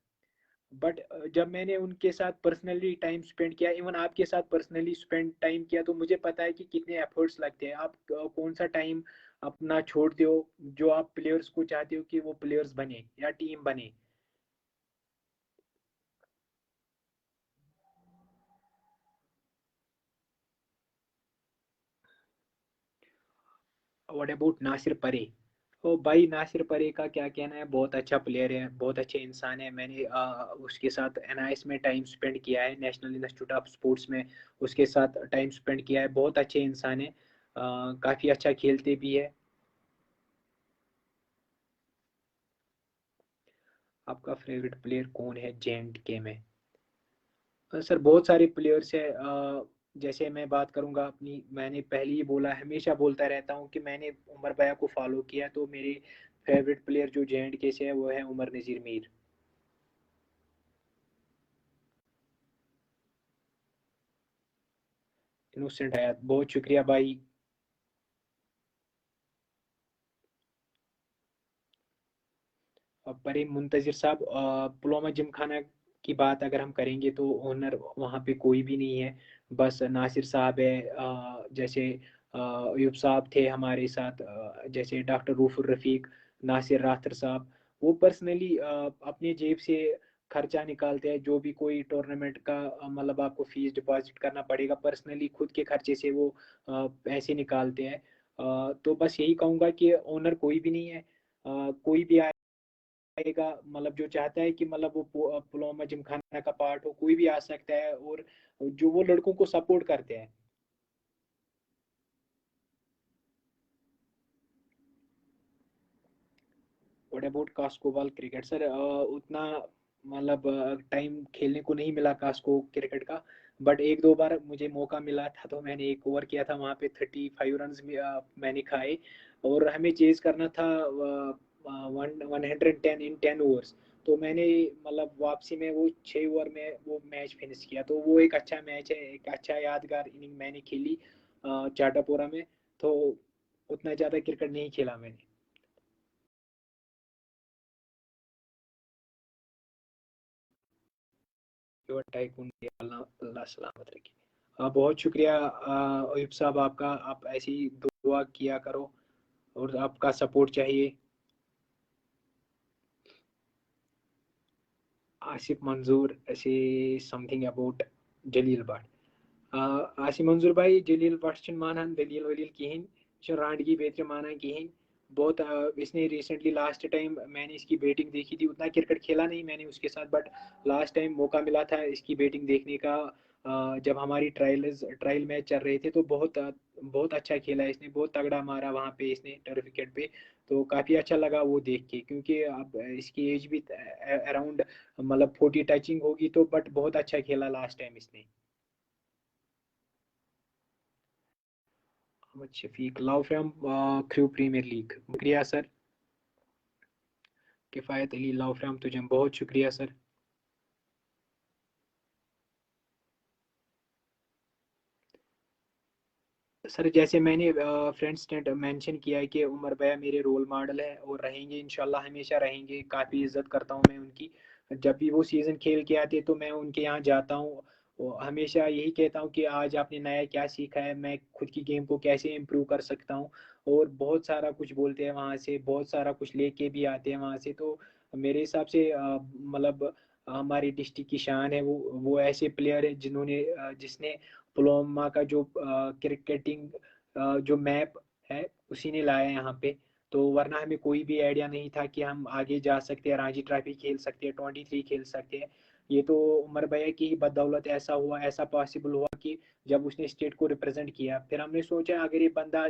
बट जब मैंने उनके साथ पर्सनली टाइम स्पेंड किया, इवन आपके साथ पर्सनली स्पेंड टाइम किया, तो मुझे पता है कि कितने एफर्ट्स लगते हैं। आप कौन सा टाइम अपना छोड़ते हो जो आप प्लेयर्स को चाहते हो कि वो प्लेयर्स बने या टीम बने। व्हाट अबाउट नासिर परे? ओ भाई, नासिर परे का क्या कहना है, बहुत अच्छा प्लेयर है, बहुत अच्छे इंसान है। मैंने उसके साथ एनआईएस में टाइम स्पेंड किया है, नेशनल इंस्टीट्यूट ऑफ स्पोर्ट्स में उसके साथ टाइम स्पेंड किया है। बहुत अच्छे इंसान है, काफ़ी अच्छा खेलते भी है। आपका फेवरेट प्लेयर कौन है JNK में? सर बहुत सारे प्लेयर्स है। जैसे मैं बात करूंगा अपनी, मैंने पहले ही बोला, हमेशा बोलता रहता हूँ कि मैंने उमर भैया को फॉलो किया, तो मेरे फेवरेट प्लेयर जो JNK से है वो है उमर नज़ीर मीर। इनोसेंट हयात, बहुत शुक्रिया भाई। परे मुंतजिर साहब, पुलवामा जिमखाना की बात अगर हम करेंगे तो ओनर वहाँ पे कोई भी नहीं है, बस नासिर साहब है। जैसे अयूब साहब थे हमारे साथ, जैसे डॉक्टर रूफुर रफ़ीक, नासिर राथर साहब, वो पर्सनली अपनी जेब से खर्चा निकालते हैं। जो भी कोई टूर्नामेंट का मतलब आपको फीस डिपॉजिट करना पड़ेगा, पर्सनली खुद के खर्चे से वो पैसे निकालते हैं। तो बस यही कहूँगा कि ओनर कोई भी नहीं है। कोई भी आएगा, मतलब जो चाहता है कि मतलब वो पुलवामा जिमखाना का पार्ट हो, कोई भी आ सकता है, और जो वो लड़कों को सपोर्ट करते हैं। व्हाट अबाउट कास्कोबाल क्रिकेट? सर उतना मतलब टाइम खेलने को नहीं मिला कास्को क्रिकेट का, बट एक दो बार मुझे मौका मिला था, तो मैंने एक ओवर किया था वहाँ पे, 35 रन मैंने खाए। और हमें चेज करना था 110 इन 10 ओवर्स। तो मैंने मतलब वापसी में वो 6 ओवर में वो मैच फिनिश किया। तो वो एक अच्छा मैच है, एक अच्छा यादगार इनिंग मैंने खेली चाटापोरा में। तो उतना ज़्यादा क्रिकेट नहीं खेला मैंने। योर टाइकून, अल्लाह अल्लाह सलामत रखे। बहुत शुक्रिया अयूब साहब आपका, आप ऐसी दुआ किया करो और आपका सपोर्ट चाहिए। आसिफ मंजूर ऐसे समथिंग अबाउट जलील भट्ट। आसिफ मंजूर भाई, जलील भट्ट छन मानन दलील वलील कहें, रांडगी बेत्र माना कहें। बहुत इसने रिसेंटली लास्ट टाइम मैंने इसकी बैटिंग देखी थी, उतना क्रिकेट खेला नहीं मैंने उसके साथ, बट लास्ट टाइम मौका मिला था इसकी बैटिंग देखने का। जब हमारी ट्रायल मैच चल रहे थे, तो बहुत अच्छा खेला इसने, बहुत तगड़ा मारा वहाँ पे इसने टर्फ विकेट पे। तो काफ़ी अच्छा लगा वो देख के, क्योंकि अब इसकी एज भी अराउंड मतलब 40 टचिंग होगी, तो बट बहुत अच्छा खेला लास्ट टाइम इसने। Ahmad Shafiq, love from crew premier league, शुक्रिया sir. Kifayat Ali, love from तुझे, बहुत शुक्रिया सर। सर जैसे मैंने फ्रेंड्स ने मेंशन किया है कि उमर भैया मेरे रोल मॉडल है और रहेंगे, इंशाल्लाह हमेशा रहेंगे। काफ़ी इज्जत करता हूँ मैं उनकी। जब भी वो सीज़न खेल के आते तो मैं उनके यहाँ जाता हूँ, और हमेशा यही कहता हूँ कि आज आपने नया क्या सीखा है, मैं खुद की गेम को कैसे इम्प्रूव कर सकता हूँ। और बहुत सारा कुछ बोलते हैं वहाँ से, बहुत सारा कुछ लेके भी आते हैं वहाँ से। तो मेरे हिसाब से मतलब हमारी डिस्ट्रिक्ट की शान है वो ऐसे प्लेयर है जिन्होंने जिसने पुलवामा का जो क्रिकेटिंग जो मैप है उसी ने लाया है यहाँ पे। तो वरना हमें कोई भी आइडिया नहीं था कि हम आगे जा सकते हैं, रणजी ट्रॉफी खेल सकते हैं, 23 खेल सकते हैं। ये तो उमर भैया की ही बदौलत ऐसा हुआ, ऐसा पॉसिबल हुआ कि जब उसने स्टेट को रिप्रेजेंट किया, फिर हमने सोचा अगर ये बंदा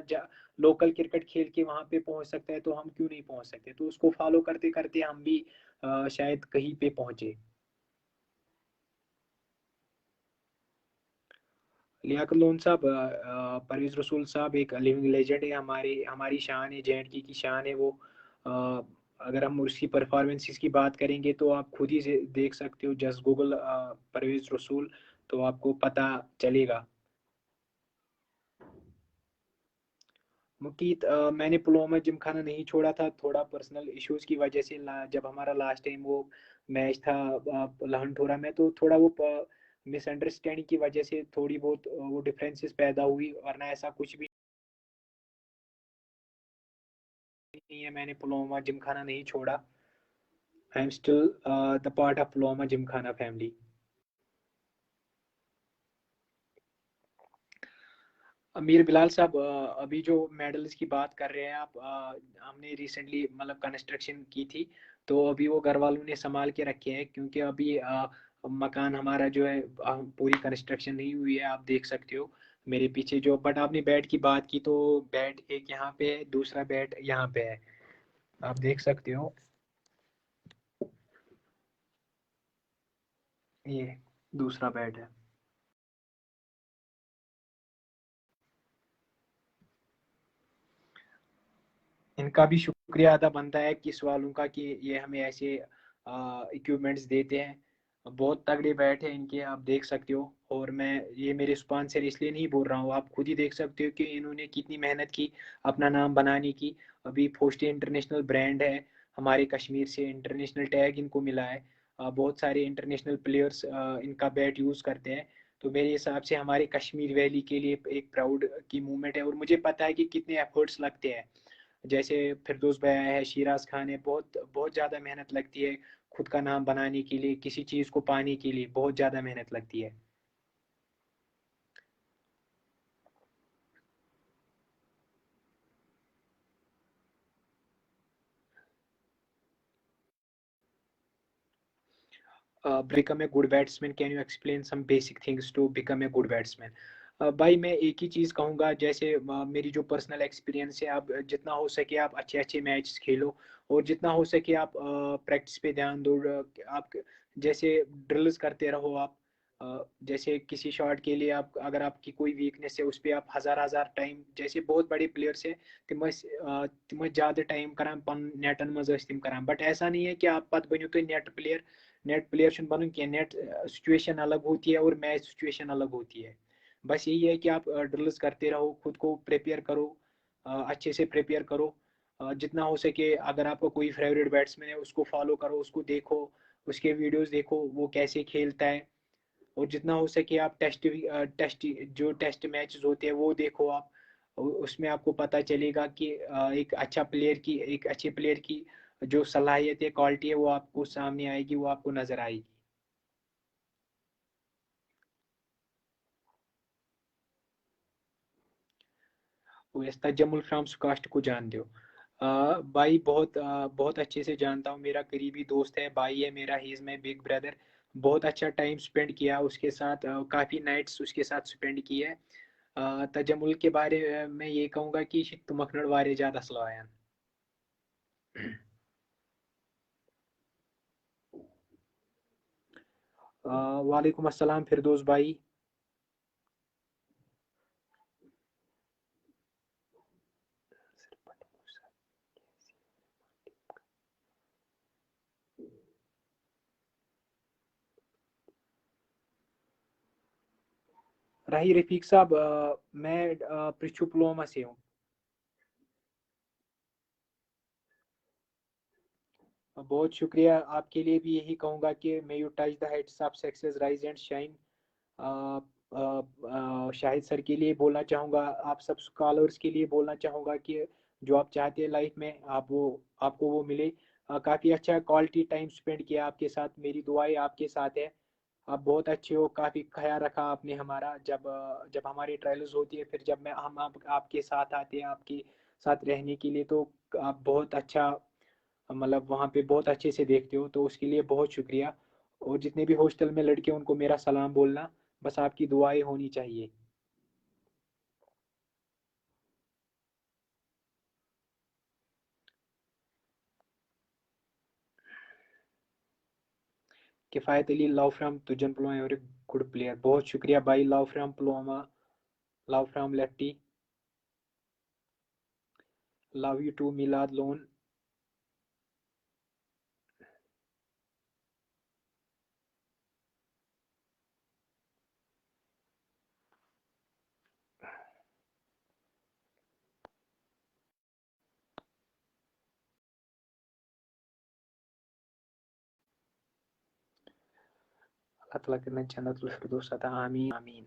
लोकल क्रिकेट खेल के वहाँ पे पहुँच सकता है तो हम क्यों नहीं पहुँच सकते। तो उसको फॉलो करते करते हम भी शायद कहीं पे पहुँचे। लियाकत लोन साहब, परवेज रसूल साहब एक लिविंग लेजेंड है, हमारी शान है, JNK की शान है वो। अगर हम उसकी परफॉर्मेंसेस की बात करेंगे तो आप खुद ही से देख सकते हो, जस्ट गूगल परवेज रसूल तो आपको पता चलेगा। मुकीत, मैंने पुलवामा जिमखाना नहीं छोड़ा था, थोड़ा पर्सनल इश्यूज की वजह से। जब हमारा लास्ट टाइम वो मैच था लहनठोरा में, तो थोड़ा वो मिसअंडरस्टैंडिंग की वजह से थोड़ी बहुत वो डिफरेंसेस पैदा हुई, वरना ऐसा कुछ भी नहीं है। मैंने पुलवामा जिमखाना नहीं छोड़ा। I am still the part of Pulwama gymkhana family. अमीर बिलाल साहब, अभी जो मेडल्स की बात कर रहे हैं आप, हमने रिसेंटली मतलब कंस्ट्रक्शन की थी, तो अभी वो घर वालों ने संभाल के रखे हैं, क्योंकि अभी मकान हमारा जो है पूरी कंस्ट्रक्शन नहीं हुई है। आप देख सकते हो मेरे पीछे जो, बट आपने बेड की बात की तो बेड एक यहाँ पे है, दूसरा बेड यहाँ पे है, आप देख सकते हो, ये दूसरा बेड है। इनका भी शुक्रिया अदा बनता है किस वालों का, कि ये हमें ऐसे इक्विपमेंट्स देते हैं। बहुत तगड़े बैट है इनके, आप देख सकते हो। और मैं ये मेरे स्पॉन्सर इसलिए नहीं बोल रहा हूँ, आप खुद ही देख सकते हो कि इन्होंने कितनी मेहनत की अपना नाम बनाने की। अभी फोस्टे इंटरनेशनल ब्रांड है, हमारे कश्मीर से इंटरनेशनल टैग इनको मिला है। बहुत सारे इंटरनेशनल प्लेयर्स इनका बैट यूज़ करते हैं। तो मेरे हिसाब से हमारे कश्मीर वैली के लिए एक प्राउड की मूवमेंट है, और मुझे पता है कि कितने एफर्ट्स लगते हैं। जैसे फिरदौस भैया है, शिराज खान है, बहुत बहुत ज़्यादा मेहनत लगती है खुद का नाम बनाने के लिए, किसी चीज़ को पाने के लिए बहुत ज़्यादा मेहनत लगती है। Become a good batsman, can you explain some basic things to become a good batsman? भाई मैं एक ही चीज़ कहूँगा, जैसे मेरी जो पर्सनल एक्सपीरियंस है, आप जितना हो सके आप अच्छे अच्छे मैच खेलो, और जितना हो सके आप प्रैक्टिस पे ध्यान दो। आप जैसे ड्रिल्स करते रहो आप। जैसे किसी शॉट के लिए आप, अगर आपकी कोई वीकनेस है उस पर आप हज़ार हज़ार टाइम, जैसे बहुत बड़े प्लेयर्स है तिम ज़्यादा टाइम करान पन नेटन मज तिम करान, बट ऐसा नहीं है कि आप पत बनो तुम नेट प्लेयर। नेट प्लेयर बनूं क्या, नेट सिचुएशन अलग होती है और मैच सिचुएशन अलग होती है। बस यही है कि आप ड्रिल्स करते रहो, खुद को प्रिपेयर करो, अच्छे से प्रिपेयर करो। जितना हो सके, अगर आपका कोई फेवरेट बैट्समैन है उसको फॉलो करो, उसको देखो, उसके वीडियोस देखो वो कैसे खेलता है। और जितना हो सके आप टेस्ट मैचेस होते हैं वो देखो आप। उसमें आपको पता चलेगा कि एक अच्छे प्लेयर की जो सलाहियत है, क्वालिटी है, वो आपको सामने आएगी, वो आपको नजर आएगी। वैसे जमुल फ्राम सुकास्ट को जानते हो? भाई बहुत अच्छे से जानता हूँ, मेरा करीबी दोस्त है, भाई है मेरा, he is my big brother. बहुत अच्छा टाइम स्पेंड किया उसके साथ, काफ़ी नाइट्स उसके साथ स्पेंड की है। तजमुल के बारे में ये कहूँगा कि तुमकनड़ वारे ज़्यादा सलायान। वालेकुम अस्सलाम फिरदौस भाई। राही रफीक साहब, मैं पृथ्वी पुलवामा से हूँ। बहुत शुक्रिया, आपके लिए भी यही कहूँगा कि may you touch the Heights of success, rise and shine. Shahid sir के लिए बोलना चाहूँगा, आप सब स्कॉलर्स के लिए बोलना चाहूँगा कि जो आप चाहते हैं लाइफ में, आपको वो मिले। काफ़ी अच्छा क्वालिटी टाइम स्पेंड किया आपके साथ, मेरी दुआएं आपके साथ है। आप बहुत अच्छे हो, काफ़ी ख्याल रखा आपने हमारा, जब हमारी ट्रायल्स होती है, फिर जब मैं हम आपके साथ आते हैं आपके साथ रहने के लिए, तो आप बहुत अच्छा मतलब वहाँ पे बहुत अच्छे से देखते हो, तो उसके लिए बहुत शुक्रिया। और जितने भी हॉस्टल में लड़के उनको मेरा सलाम बोलना, बस आपकी दुआएं होनी चाहिए। किफ़ायत अली, लव फ्रॉम तुजन पुलवामा और गुड प्लेयर। बहुत शुक्रिया भाई, love from Pulwama. Love from lefty, love you too Milad Lone. अल्लाह ताला करना जन्नतुल फिरदौस अता, आमीन आमीन।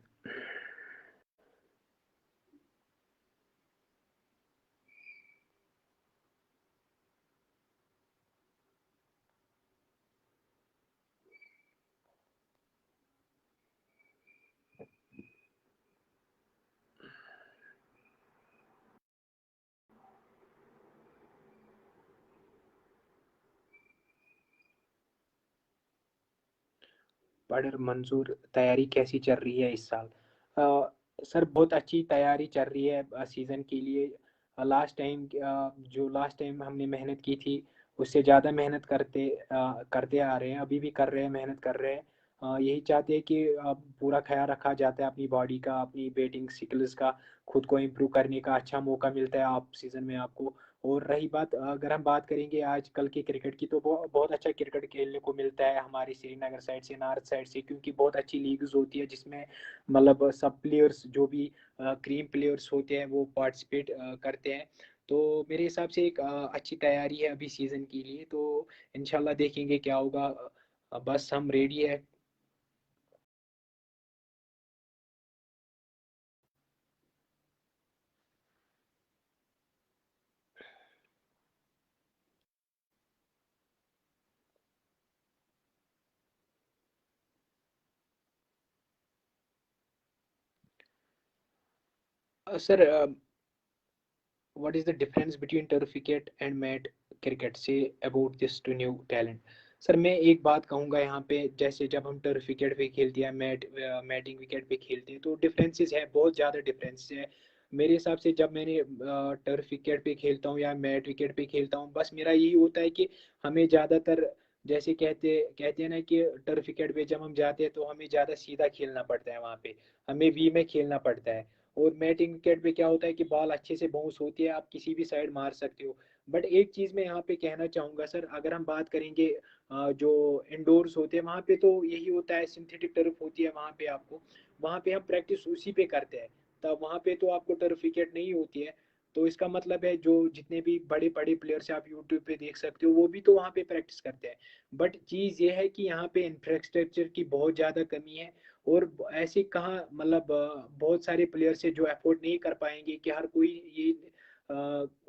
बड़र मंजूर, तैयारी कैसी चल रही है इस साल? सर बहुत अच्छी तैयारी चल रही है सीज़न के लिए। लास्ट टाइम हमने मेहनत की थी उससे ज़्यादा मेहनत करते आ रहे हैं, अभी भी कर रहे हैं, मेहनत कर रहे हैं। यही चाहते हैं कि पूरा ख्याल रखा जाता है अपनी बॉडी का, अपनी बैटिंग स्किल्स का, खुद को इम्प्रूव करने का अच्छा मौका मिलता है आप सीज़न में आपको। और रही बात, अगर हम बात करेंगे आजकल के क्रिकेट की, तो बहुत अच्छा क्रिकेट खेलने को मिलता है हमारी श्रीनगर साइड से, नॉर्थ साइड से, क्योंकि बहुत अच्छी लीग्स होती है जिसमें मतलब सब प्लेयर्स जो भी क्रीम प्लेयर्स होते हैं वो पार्टिसिपेट करते हैं। तो मेरे हिसाब से एक अच्छी तैयारी है अभी सीज़न के लिए, तो इंशाल्लाह देखेंगे क्या होगा। बस हम रेडी है। Sir, what is the difference between turf cricket and mat cricket? Say about this to new talent. Sir मैं एक बात कहूँगा यहाँ पे, जैसे जब हम टर्फ विकेट पे खेलते हैं, मैटिंग विकेट पे खेलते हैं, तो डिफरेंसेस है, बहुत ज़्यादा डिफरेंसेस है। मेरे हिसाब से जब मैंने टर्फ विकेट पे खेलता हूँ या मैट विकेट पे खेलता हूँ, बस मेरा यही होता है कि हमें ज़्यादातर, जैसे कहते हैं ना कि टर्फ विकेट पे जब हम जाते हैं तो हमें ज़्यादा सीधा खेलना पड़ता है, वहाँ पे हमें वी में खेलना पड़ता है। और मैटिंग विकेट पे क्या होता है कि बॉल अच्छे से बाउंस होती है, आप किसी भी साइड मार सकते हो। बट एक चीज़ मैं यहाँ पे कहना चाहूँगा सर, अगर हम बात करेंगे जो इंडोर्स होते हैं वहाँ पे तो यही होता है, सिंथेटिक टर्फ होती है वहाँ पे, आपको वहाँ पे हम प्रैक्टिस उसी पे करते हैं, तब वहाँ पे तो आपको टर्फ विकेट नहीं होती है। तो इसका मतलब है जो जितने भी बड़े बड़े प्लेयर्स आप यूट्यूब पे देख सकते हो वो भी तो वहाँ पे प्रैक्टिस करते हैं। बट चीज़ ये है कि यहाँ पे इंफ्रास्ट्रक्चर की बहुत ज़्यादा कमी है। और ऐसे कहाँ मतलब बहुत सारे प्लेयर्स है जो अफोर्ड नहीं कर पाएंगे, कि हर कोई ये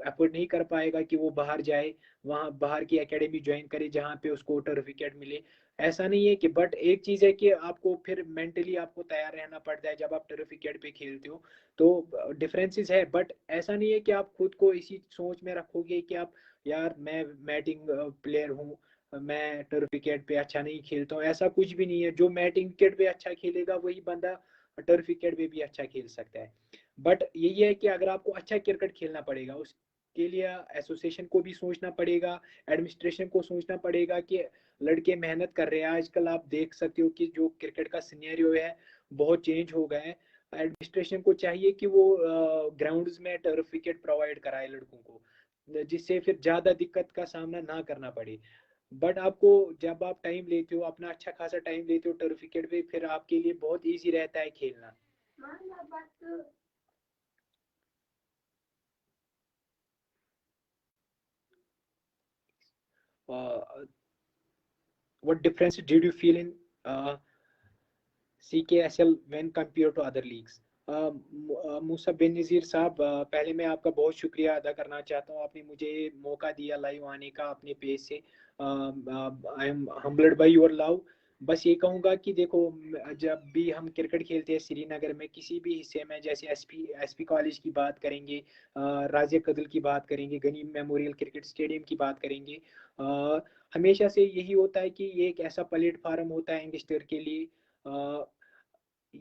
अफोर्ड नहीं कर पाएगा कि वो बाहर जाए, वहाँ बाहर की एकेडमी ज्वाइन करे जहाँ पे उसको टर्फ विकेट मिले। ऐसा नहीं है कि, बट एक चीज़ है कि आपको फिर मेंटली आपको तैयार रहना पड़ता है जब आप टर्फ विकेट पे खेलते हो। तो डिफरेंसेस है, बट ऐसा नहीं है कि आप खुद को इसी सोच में रखोगे कि आप, यार मैं मैटिंग प्लेयर हूँ, मैं टर्फ विकेट पे अच्छा नहीं खेलता हूँ, ऐसा कुछ भी नहीं है। जो मैटिंग विकेट पे अच्छा खेलेगा वही बंदा टर्फ विकेट पे भी अच्छा खेल सकता है। बट यही है कि अगर आपको अच्छा क्रिकेट खेलना पड़ेगा, उसके लिए एसोसिएशन को भी सोचना पड़ेगा, एडमिनिस्ट्रेशन को सोचना पड़ेगा कि लड़के मेहनत कर रहे हैं। आजकल आप देख सकते हो कि जो क्रिकेट का सिनेरियो है बहुत चेंज हो गया है। एडमिनिस्ट्रेशन को चाहिए कि वो ग्राउंड्स में टर्फ विकेट प्रोवाइड कराए लड़कों को, जिससे फिर ज़्यादा दिक्कत का सामना ना करना पड़े। बट आपको, जब आप टाइम लेते हो, अपना अच्छा खासा टाइम लेते हो टर्फ विकेट पे, फिर आपके लिए बहुत इजी रहता है खेलना। What difference did you feel in CKSL when compared to other leagues? मूसा बिन नज़ीर साहब, पहले मैं आपका बहुत शुक्रिया अदा करना चाहता हूँ, आपने मुझे मौका दिया लाइव आने का अपने पेज से। I am humbled by your love. बस ये कहूँगा कि देखो, जब भी हम क्रिकेट खेलते हैं श्रीनगर में किसी भी हिस्से में, जैसे एसपी कॉलेज की बात करेंगे, राजिया कदल की बात करेंगे, गनीम मेमोरियल क्रिकेट स्टेडियम की बात करेंगे, हमेशा से यही होता है कि ये एक ऐसा प्लेटफार्म होता है यंगस्टर के लिए।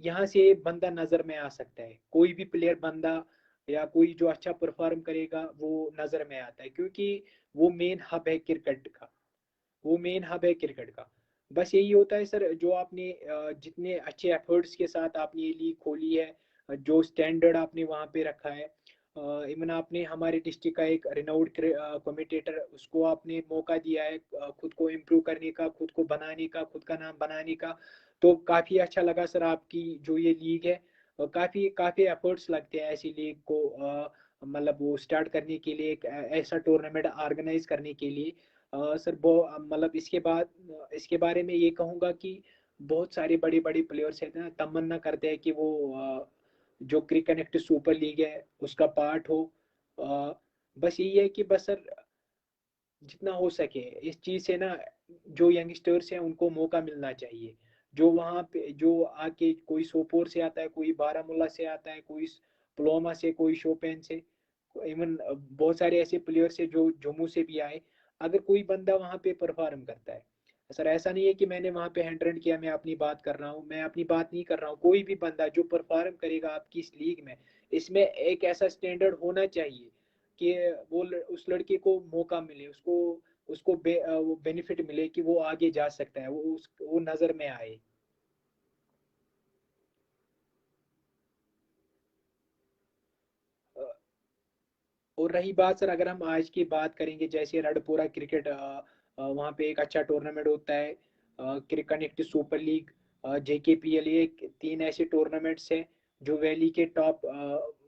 यहाँ से बंदा नजर में आ सकता है, कोई भी प्लेयर बंदा या कोई जो अच्छा परफॉर्म करेगा वो नजर में आता है, क्योंकि वो मेन हब है क्रिकेट का, वो मेन हब है क्रिकेट का। बस यही होता है सर, जो आपने जितने अच्छे एफर्ट्स के साथ आपने ये लीग खोली है, जो स्टैंडर्ड आपने वहाँ पे रखा है। इवन आपने हमारे डिस्ट्रिक्ट का एक रिनाउंड कमेंटेटर, उसको आपने मौका दिया है खुद को इम्प्रूव करने का, खुद को बनाने का, खुद का नाम बनाने का। तो काफ़ी अच्छा लगा सर आपकी जो ये लीग है, काफ़ी काफ़ी एफर्ट्स लगते हैं ऐसी लीग को मतलब वो स्टार्ट करने के लिए, एक ऐसा टूर्नामेंट ऑर्गेनाइज करने के लिए। सर वो मतलब इसके बारे में ये कहूँगा कि बहुत सारे बड़े बड़े प्लेयर्स हैं ना, तमन्ना करते हैं कि वो जो क्रिक कनेक्ट सुपर लीग है उसका पार्ट हो। अ, बस यही है कि बस सर जितना हो सके इस चीज़ से ना, जो यंगस्टर्स हैं उनको मौका मिलना चाहिए। जो वहाँ पे जो आके, कोई सोपोर से आता है, कोई बारामूला से आता है, कोई पुलवामा से, कोई शोपियान से, इवन बहुत सारे ऐसे प्लेयर्स हैं जो जम्मू से भी आए। अगर कोई बंदा वहाँ पे परफॉर्म करता है, सर ऐसा नहीं है कि मैंने वहाँ पे 100 किया, मैं अपनी बात कर रहा हूँ, मैं अपनी बात नहीं कर रहा हूँ। कोई भी बंदा जो परफॉर्म करेगा आपकी इस लीग में, इसमें एक ऐसा स्टैंडर्ड होना चाहिए कि वो उस लड़के को मौका मिले, उसको उसको वो बेनिफिट मिले कि वो आगे जा सकता है, वो नजर में आए। और रही बात सर, अगर हम आज की बात करेंगे, जैसे रडपुरा क्रिकेट, वहाँ पे एक अच्छा टूर्नामेंट होता है, क्रिक कनेक्ट सुपर लीग, JKPL, ये 3 ऐसे टूर्नामेंट्स हैं जो वैली के टॉप,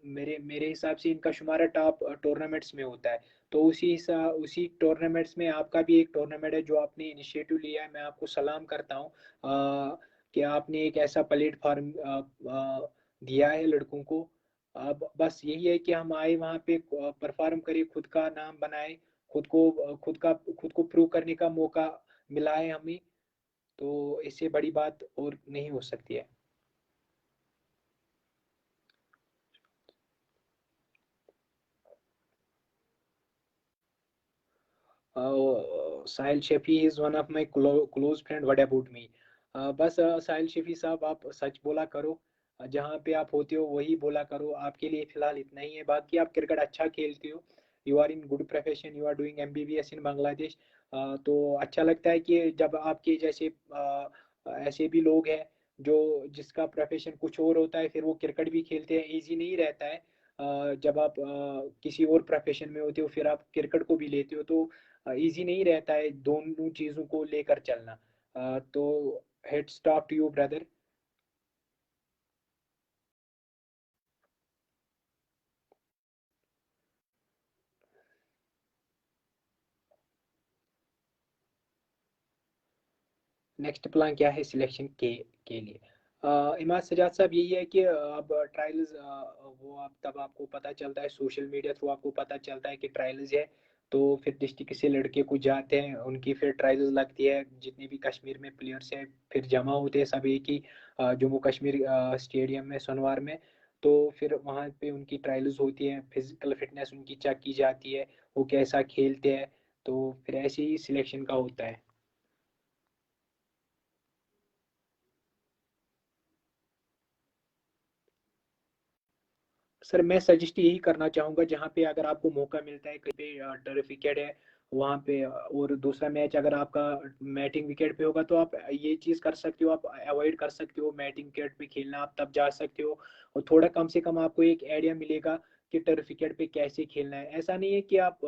मेरे मेरे हिसाब से इनका शुमारा टॉप टूर्नामेंट्स में होता है। तो उसी टूर्नामेंट्स में आपका भी एक टूर्नामेंट है जो आपने इनिशिएटिव लिया है, मैं आपको सलाम करता हूँ कि आपने एक ऐसा प्लेटफॉर्म दिया है लड़कों को। अब बस यही है कि हम आए वहाँ पे, परफॉर्म करें, खुद का नाम बनाए, खुद को प्रूव करने का मौका मिला है हमें। तो इससे बड़ी बात और नहीं हो सकती है। Sahil Shafi is one of my close friend, what about me? बस साहिल शेफी साहब, आप सच बोला करो, जहाँ पे आप होते हो वही बोला करो। आपके लिए फिलहाल इतना ही है, बाकी आप क्रिकेट अच्छा खेलते हो, you are in good profession, you are doing MBBS in Bangladesh. तो अच्छा लगता है कि जब आपके जैसे ऐसे भी लोग हैं जो जिसका प्रोफेशन कुछ और होता है, फिर वो क्रिकेट भी खेलते हैं। इजी नहीं रहता है जब आप किसी और प्रोफेशन में होते हो फिर आप क्रिकेट को भी लेते हो, तो इजी नहीं रहता है दोनों चीजों को लेकर चलना। तो hats to you brother. Next plan क्या है सिलेक्शन के लिए? इमाद सजाद साहब, यही है कि अब ट्रायल्स, वो आप तब आपको पता चलता है, सोशल मीडिया थ्रू आपको पता चलता है कि ट्रायल्स है। तो फिर डिस्ट्रिक्ट से लड़के कुछ जाते हैं, उनकी फिर ट्रायल्स लगती है, जितने भी कश्मीर में प्लेयर्स हैं फिर जमा होते हैं सब एक ही जम्मू कश्मीर स्टेडियम में, सोनवार में। तो फिर वहाँ पे उनकी ट्रायल्स होती है, फिजिकल फिटनेस उनकी चेक की जाती है, वो कैसा खेलते हैं। तो फिर ऐसे ही सिलेक्शन का होता है। सर मैं सजेस्ट यही करना चाहूँगा, जहाँ पे अगर आपको मौका मिलता है कहीं पे टर्फ विकेट है वहाँ पे, और दूसरा मैच अगर आपका मैटिंग विकेट पे होगा, तो आप ये चीज़ कर सकते हो, आप अवॉइड कर सकते हो मैटिंग विकेट पे खेलना, आप तब जा सकते हो। और थोड़ा कम से कम आपको एक आइडिया मिलेगा कि टर्फ विकेट पे कैसे खेलना है। ऐसा नहीं है कि आप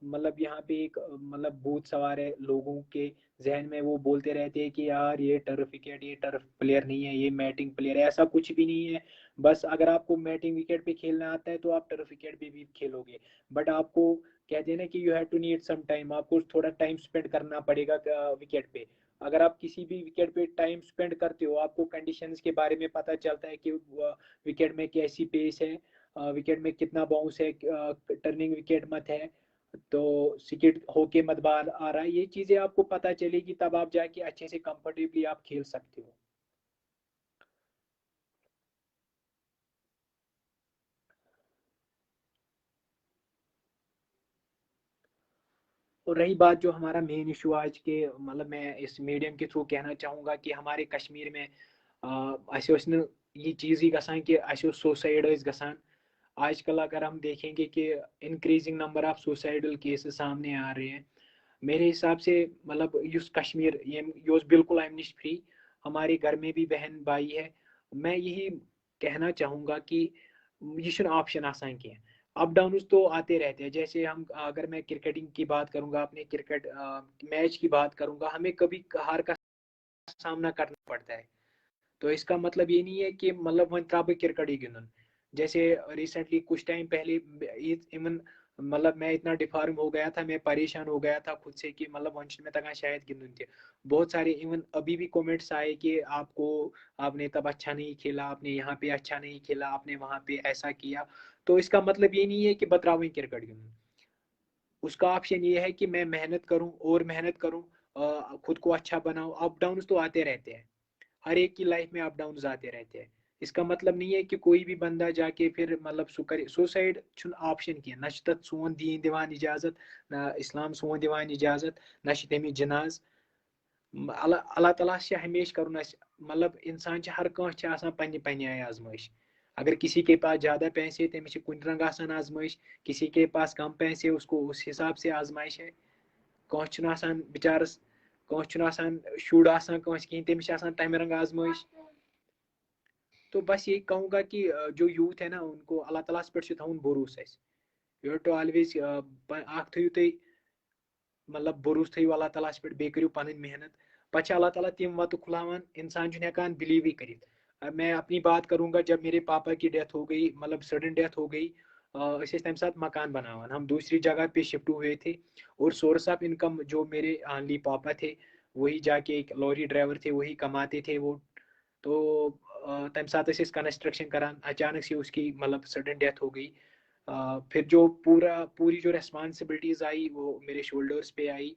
मतलब यहाँ पे एक मतलब भूत सवार है लोगों के जहन में, वो बोलते रहते हैं कि यार ये टर्फ विकेट, ये टर्फ प्लेयर नहीं है, ये मैटिंग प्लेयर है। ऐसा कुछ भी नहीं है। बस अगर आपको मैटिंग विकेट पे खेलना आता है तो आप टर्फ विकेट पे भी खेलोगे। बट आपको कहते हैं ना कि you have to need some time, आपको थोड़ा टाइम स्पेंड करना पड़ेगा विकेट पे। अगर आप किसी भी विकेट पे टाइम स्पेंड करते हो, आपको कंडीशंस के बारे में पता चलता है कि विकेट में कैसी पेस है, विकेट में कितना बाउंस है, टर्निंग विकेट मत है, तो सिकेट होके मत बाहर आ रहा है, ये चीजें आपको पता चलेगी, तब आप जाके अच्छे से कंफर्टेबली आप खेल सकते हो। और रही बात जो हमारा मेन इशू आज के, मतलब मैं इस मीडियम के थ्रू कहना चाहूँगा कि हमारे कश्मीर में ये चीज़ ही गसान कि सुसाइड गसान। आजकल अगर हम देखेंगे कि increasing number of suicidal cases सामने आ रहे हैं। मेरे हिसाब से मतलब युस कश्मीर ये बिल्कुल अमनिश फ्री, हमारे घर में भी बहन भाई है। मैं यही कहना चाहूँगा कि ये छुन ऑप्शन आसान कह अप डाउन तो आते रहते हैं। जैसे हम अगर मैं क्रिकेटिंग की बात करूंगा, अपने क्रिकेट मैच की बात करूंगा, हमें कभी हार का सामना करना पड़ता है। तो इसका मतलब ये नहीं है कि मतलब वन त्रा क्रिकेट ही गिंदन। जैसे रिसेंटली कुछ टाइम पहले इवन मतलब मैं इतना डिफार्म हो गया था, मैं परेशान हो गया था खुद से कि मतलब वंश में तक शायद गिंदन थे। बहुत सारे इवन अभी भी कमेंट्स आए कि आपने तब अच्छा नहीं खेला, आपने यहाँ पे अच्छा नहीं खेला, आपने वहां पे ऐसा किया। तो इसका मतलब ये नहीं है कि बतरावी क्रिकेट गिंदन। उसका ऑप्शन ये है कि मैं मेहनत करूं और मेहनत करूं, खुद को अच्छा बनाऊं। अप डाउन तो आते रहते हैं, हर एक की लाइफ में अप डाउन आते रहते हैं। इसका मतलब नहीं है कि कोई भी बंदा जाके फिर मतलब सुसाइड ऑप्शन की ना सोन दीन दिवान इजाजत, ना इस्लाम सोन दिवान इजाजत, ना तमिच जनाज। अल्लाह ताला हमेशा कर मतलब इंसान हर कह पन्ने आय आजमाइश। अगर किसी के पास ज़्यादा पैसे तमिस कुन रंग आजमाइश, किसी के पास कम पैसे उसको उस हिसाब से आजमाइश है। कह बेचारस कह शुर कहीं तमिस तम रंग आजमाइश। तो बस यही कहूँगा कि जो यूथ है ना उनको अल्लाह ताला पे थवन भरोसा। यू टू ऑलवेज थो तुम मतलब भरोस थो अल्लाह ताला पे, बे करो पन मेहनत। पे अल्लाह ताला तम वत खुलावान इंसान हेकान बिलीव ही कर। मैं अपनी बात करूंगा, जब मेरे पापा की डेथ हो गई, मतलब सडन डेथ हो गई, तम साथ मकान बनावान, हम दूसरी जगह पे शिफ्ट हुए थे। और सोर्स ऑफ इनकम जो मेरे ऑनली पापा थे, वही जाके एक लॉरी ड्राइवर थे, वही कमाते थे वो। तो तम साथ कंस्ट्रक्शन करान, अचानक से उसकी मतलब सडन डेथ हो गई। फिर जो पूरी जो रेस्पॉन्सिबिलिटीज आई वो मेरे शोल्डर्स पे आई।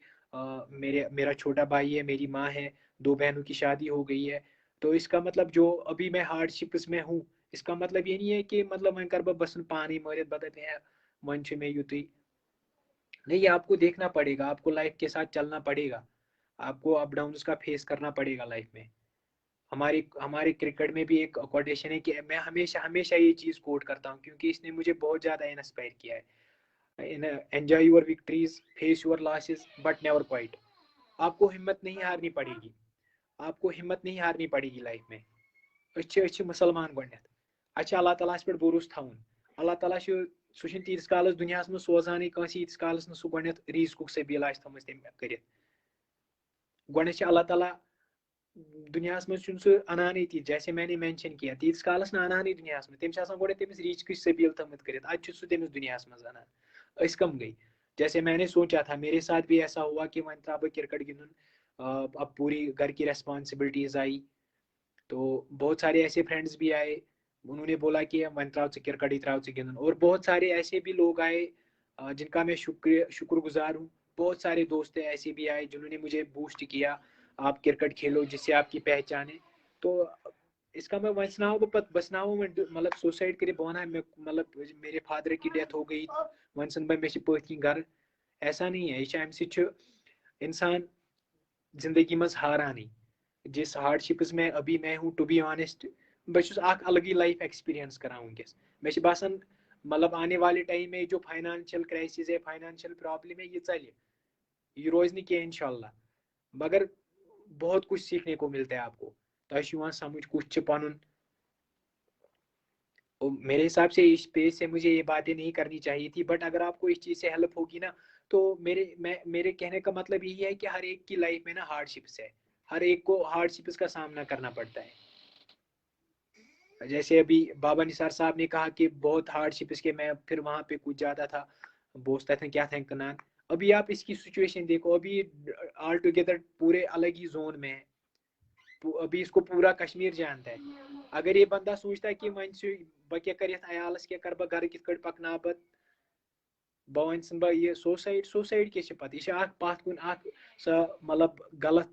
मेरा छोटा भाई है, मेरी माँ है, दो बहनों की शादी हो गई है। तो इसका मतलब जो अभी मैं हार्डशिप्स में हूँ, इसका मतलब ये नहीं है कि मतलब मैं कर बस पानी मरित बदत है मन में युत नहीं। आपको देखना पड़ेगा, आपको लाइफ के साथ चलना पड़ेगा, आपको अप डाउन का फेस करना पड़ेगा लाइफ में। हमारी हमारे क्रिकेट में भी एक कोटेशन है कि मैं हमेशा हमेशा ये चीज कोट करता हूँ, क्योंकि इसने मुझे बहुत ज्यादा इंस्पायर किया है। Enjoy your victories, face your losses, but never quite. आपको हिम्मत नहीं हारनी पड़ेगी, आपको हिम्मत नहीं हारनी पड़ेगी लाइफ में। अच्छे मुसलमान गडत अच्छा अल्लाह ताला पे भरोस थवन। अल्लाह ताला सह तीस कालस दुनिया में सोजान कंस यीस कालस न सह गड रीजक सबील तम कर। गड अल्लाह ताला दुनिया में सह अनान तीत, जैसे मैंने मेंशन किया, तीस कालस न अनान दुनिया में तम गो तमिस रीच सबील थमित कर, अस तमिस दुनिया में अनान। कम गई। जैसे मैंने सोचा था, मेरे साथ भी ऐसा हुआ कि वन त्रा क्रिकेट गिंदन। अब पूरी घर की रेस्पॉन्सिबिलिटीज आई, तो बहुत सारे ऐसे फ्रेंड्स भी आए, उन्होंने बोला कि वन त्राव क्रिकेट ही त्राव गिंदन। और बहुत सारे ऐसे भी लोग आए जिनका मैं शुक्रगुजार हूँ। बहुत सारे दोस्त ऐसे भी आए जिन्होंने मुझे बूस्ट किया, आप क्रिकेट खेलो जिससे आपकी पहचान है। तो इसका मैं वंसनाओ बसनाओ मतलब सुसाइड कर बना मतलब मेरे फादर की डेथ हो गई वंसन मे पथ घर। ऐसा नहीं है, यह अमि इंसान जिंदगी मज हारान। जिस हार्डशिप्स में अभी मैं हूँ, टू बी ऑनेस्ट, बस अलग ही लाइफ एक्सपीरियंस कर वनकस। मे बासान मतलब आने वाले टाइम में जो फाइनेंशियल क्राइसिस है, फाइनेंशियल प्रॉब्लम है, ये चल, ये रोज नहीं किया इंशाल्लाह। मगर बहुत कुछ सीखने को मिलता है आपको, तो समझ कुछ पन। मेरे हिसाब से इस पेज से मुझे ये बातें नहीं करनी चाहिए थी, बट अगर आपको इस चीज से हेल्प होगी ना, तो मेरे कहने का मतलब यही है कि हर एक की लाइफ में ना हार्डशिप्स है, हर एक को हार्डशिप्स का सामना करना पड़ता है। जैसे अभी बाबा निसार साहब ने कहा कि बहुत हार्डशिप्स के मैं फिर वहां पे कुछ ज्यादा था, बोझता था क्या था कनान। अभी आप इसकी सिचुएशन देखो, अभी ऑल टुगेदर पूरे अलग ही जोन में है। अभी इसको पूरा कश्मीर जानता है। अगर ये बंदा सोचता है कि वन बह क्या कर अयालस क्या कर घर कित पकना बह वन ये सुसाइड क्या पत यह पथ कुन मतलब गलत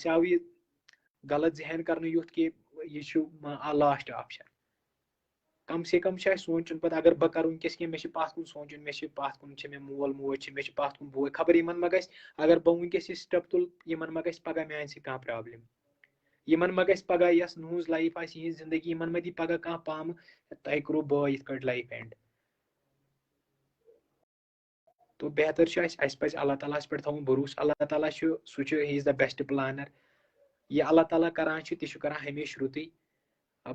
आव ये गलत जहन कर युथ कि यह लास्ट ऑप्शन। कम से कम सोचन पे अगर बह कर वनकस मे पथ कुन सोचन, मे पथ कुन मे मोल मोज मे पथ कुन बोय, खबर इन मा ग अगर बह वनकस स्टेप तुल इन मा ग पगह मान सह कह प्रॉब्लम, इन मा ग पगह यस नूज लाइफ आ जिंदगी इन मा दी पगह कह पाम तह करो बह ये लाइफ एंड। तो बेहतर पज अल्लाह ताला पे थवन भरोस। अल्लाह ताला सह he is the best planner. यह अल्लाह ताला करान तह करान हमेशा रुत।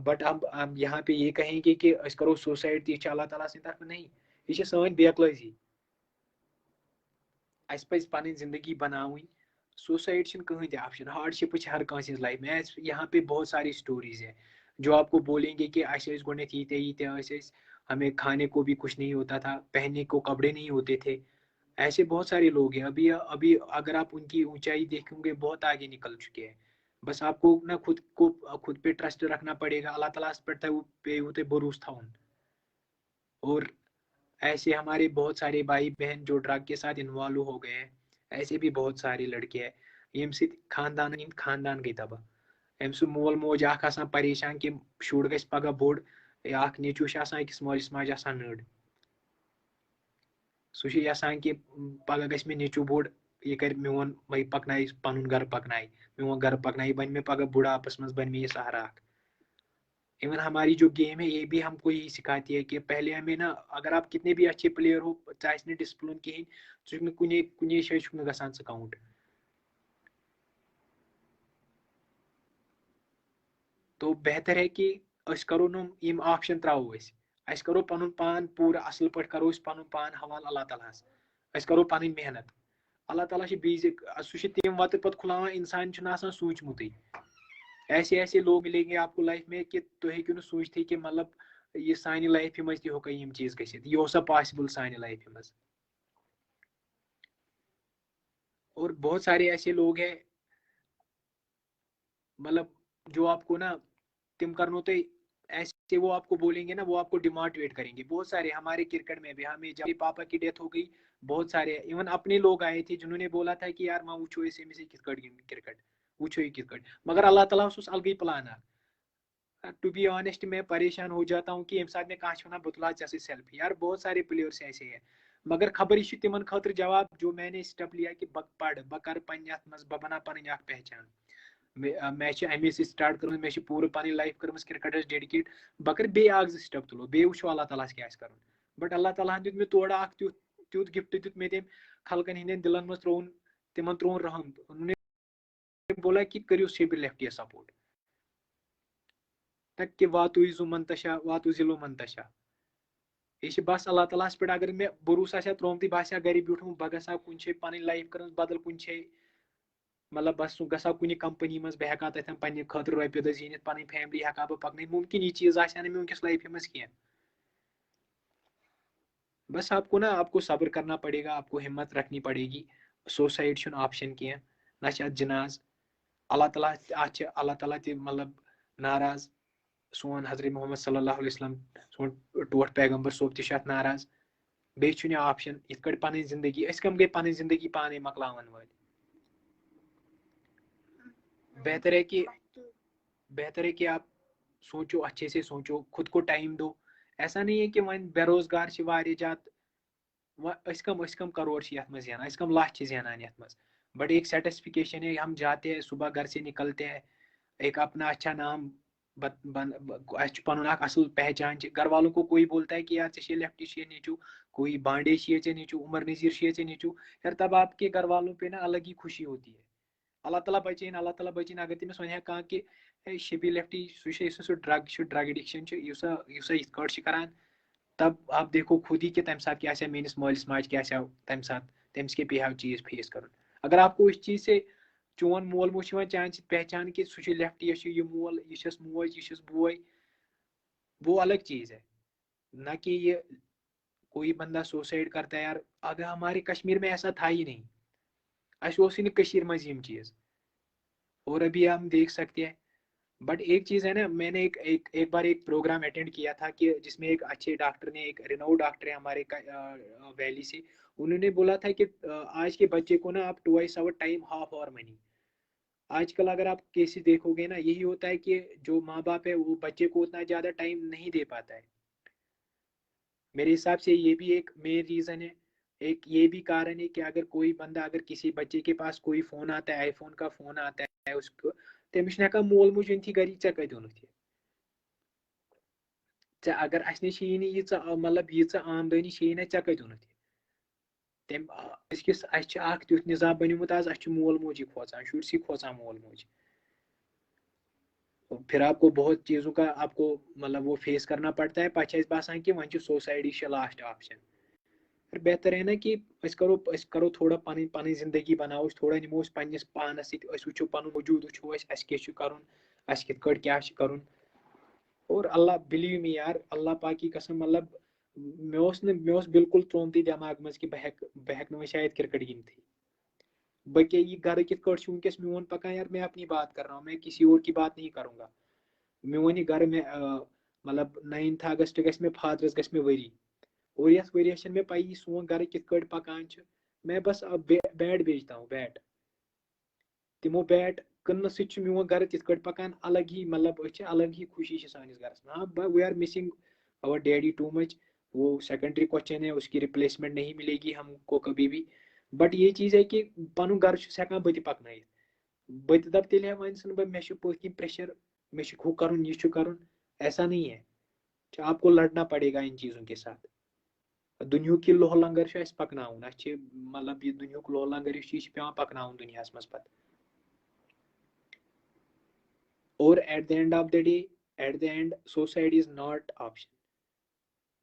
बट अब हम यहाँ पे ये कहेंगे कि अस करो सुसाइड ती अल्लाह ताला सिंद तरफ नहीं, ये सन बेकलजी। अस पज पन जिंदगी बनावी, सुसाइड कहीं ते ऑप्शन, हार्डशिप हर कस लाइफ में। यहाँ पे बहुत सारी स्टोरीज है जो आपको बोलेंगे कि गोडनेथ ये हमें खाने को भी कुछ नहीं होता था, पहनने को कपड़े नहीं होते थे। ऐसे बहुत सारे लोग हैं। अभी अभी अगर आप उनकी ऊंचाई देखोगे बहुत आगे निकल चुके हैं। बस आपको ना खुद पे ट्रस्ट रखना पड़ेगा, अल्लाह ताला पे उते भरोसा था। और ऐसे हमारे बहुत सारे भाई बहन जो ड्रग के साथ इन्वॉल्व हो गए हैं, ऐसे भी बहुत सारे लड़के हैं। यम खानदान गई तबाह। अम मोल मोज परेशान कि शुर गस पगह बोड़, या नीचू अकिस मालिस माज नड़, सह यसान कि पगह गस मे नीचू बोड़, यह कर मोन वही पकन पन घर पकन, मोन घर पकन बन मे पगह बुढ़ापस मज बन मे यह सहारा। इवन हमारी जो गेम है ये भी हमको यही सिखाती है कि पहले हमें ना, अगर आप कितने भी अच्छे प्लेयर हो, चाहे डिसिप्लिन कहें कुछ शायद गसान काउंट। तो बेहतर है कि अस करो न ऑप्शन त्रो, अस करो पन पान पूरा असल पे करो पन पान हवाल अल्लाह ताला, अस करो पन मेहनत। अल्लाह ताला सह तम वत पे खुलान इंसान सूचमुत। ऐसे ऐसे लोग मिलेंगे आपको लाइफ में कि तुम हेकु सोचते कि मतलब ये सानी लाइफ मज तक यम चीज गसित, यह ओसा पॉसिबल सानी लाइफ मज। और बहुत सारे ऐसे लोग हैं, मतलब जो आपको ना तिम करनो तो ऐसे वो आपको बोलेंगे ना, वो आपको डिमोटिवेट करेंगे। बहुत सारे हमारे क्रिकेट में भी, हमें जब पापा की डेथ हो गई, बहुत सारे इवन अपने लोग आए थे जिन्होंने बोला था कि यार मां वो ऐसे में से क्रिकेट वो क्रिकेट, मगर अल्लाह ताला उस अलग प्लान। टू बी ऑनेस्ट मैं परेशान हो जाता हूँ कि साथ में कह वन बुतला सेल्फी। यार बहुत सारे प्लेयर्स ऐसे हैं, मगर खबर यह तिमन खतर जवाब जो मैंने स्टेप लिया कि बह पढ़ बह कर पह बना पन पहचान। मे अमे स्टार्ट कर, मे पूरा पन लाइफ कर क्रिकेटस डेडिकेट। बह कर बे स्टेप तुलो, बे वो अल्लाह ताला क्या कर। बट अल्लाह ताला दित मे तोड़ा तुथ गिफ्ट दित मे तम खलकन हंद दिलन मज त्रोन, तिमन त्रोन रहम। उन्होंने बोला कि करियो सिर्फ लेफ्ट सपोर्ट, तक कि वातु इजु मंतशा वातु जिलो मंतशा। यह बस अल्लाह ताला पे अगर मे भरोसा त्रोमत बह घर बिठूँ, बह गा कुछ पन लाइफ कर बदल कुछ, मतलब बस गा कुछ कंपनी मज बह हेका तथन पे खतर रोपये दह जीनित, पन फैमिली हेका बह पकन। मुमकिन यह चीज मे उनकिस लाइफ मज कह। बस आपको ना, आपको सब्र करना पड़ेगा, आपको हिम्मत रखनी पड़ेगी। सुसाइड ऑप्शन कह ना जनाज। अल्लाह ताला अल्लाह ताला मतलब नाराज, सोन हजरत मोहम्मद सल्लल्लाहु अलैहि वसल्लम, सोन टोट पैगंबर सोब तथ नाराज। बे ऑप्शन इत कट पन जिंदगी कम गई पन जिंदगी पाने मकलावन वाल। बेहतर है कि आप सोचो, अच्छे से सोचो, खुद को टाइम दो। ऐसा नहीं है कि वन बेरोजगार जात कम करोड़ जाना, कम लाख जाना ये मज। बट एक सेटिस्फिकेशन है, हम जाते हैं सुबह घर से निकलते हैं, एक अपना अच्छा नाम पन असल पहचान। घर वालों को कोई बोलता है कि यार चे लेफ्टी नीचू, कोई बांडे चे नीचू, उमर नजीर चे नीचू, यार तब आपके घर वालों पे ना अलग ही खुशी होती है। अल्लाह ताला बचन अगर तमिस वन कह कि शबी लेफ्टी सह ड्रग एडिक्शन कर, तब आप देखो खुद ही कि तम साथ क्या मेनिस मालिस माज क्या तम साथ तमिस के पे चीज फेस कर। अगर आपको इस चीज से चोन मोल मोज चान पहचान कि सह लेफ्टी, यह मोल, यह मोज, यह बोय, वो अलग चीज है। ना कि ये कोई बंदा सुसाइड करता है। यार अगर हमारे कश्मीर में ऐसा था ही नहीं, मज चीज। और अभी हम देख सकते हैं। बट एक चीज है ना, मैंने एक बार एक प्रोग्राम अटेंड किया था कि जिसमें एक अच्छे डॉक्टर ने, एक रिनाउंड डॉक्टर है हमारे वैली से, उन्होंने बोला था कि आज के बच्चे को ना आप twice our time half our money. आजकल अगर आप केसेस देखोगे ना, यही होता है कि जो माँ बाप है वो बच्चे को उतना ज्यादा टाइम नहीं दे पाता है। मेरे हिसाब से ये भी एक मेन रीजन है। एक ये भी कारण है कि अगर कोई बंदा, अगर किसी बच्चे के पास कोई फोन आता है, आईफोन का फोन आता है उसको, तमिस मोल मुज वन गर ऐ कत अगर अस नश मतलब यीच आमदनी ना ऐ कत तम तुथ निजाम बनमुत आज, मोल मोजी खोचान, शुर सी खोचान मोल मोज। फिर आपको बहुत चीज़ों का आपको मतलब वो फेस करना पड़ता है पा बासान कि वह सोसाइटी लास्ट ऑप्शन फिर बेहतर है ना कि अस करो थोड़ा पन जिंदगी बनाओ थोड़ा निमो पन्नस पानस वो पन वजूद वो अस कित क्या और अल्लाह बिलीव मी यार अल्लाह पाक की कसम मतलब मे बिल्कुल त्रोमती दिमाग मज कि बह शायद क्रिकेट गिनती बल्कि ये घर कित वनकस मोन पकान यार मैं अपनी बात कर रहा हूँ मैं किसी और की बात नहीं करूंगा मोन ये घर में मतलब 9th अगस्त गि फादरस गि वरी और यस वरियस मे पी सोन घर कित पकान मैं बस बैट बेचता हूँ बैट तिमो बैट कन्न सो मोन घर तिथ पकान अलग ही मतलब अलग ही खुशी सानिस घर हाँ we are missing our daddy too much वो सेकेंडरी क्वेश्चन है उसकी रिप्लेसमेंट नहीं मिलेगी हमको कभी भी बट ये चीज़ है कि पन घर हेकान बत पकन बत दप तेल वन सन मे पथ प्रेशर मे हु कर यह कर ऐसा नहीं है आपको लड़ना पड़ेगा इन चीज़ों के साथ दुनिया की लोह लंगर पकन मतलब यह दुनिया लोह लंगर पे पकन दुनिया मज पत और eight the end of the day at the and society is not option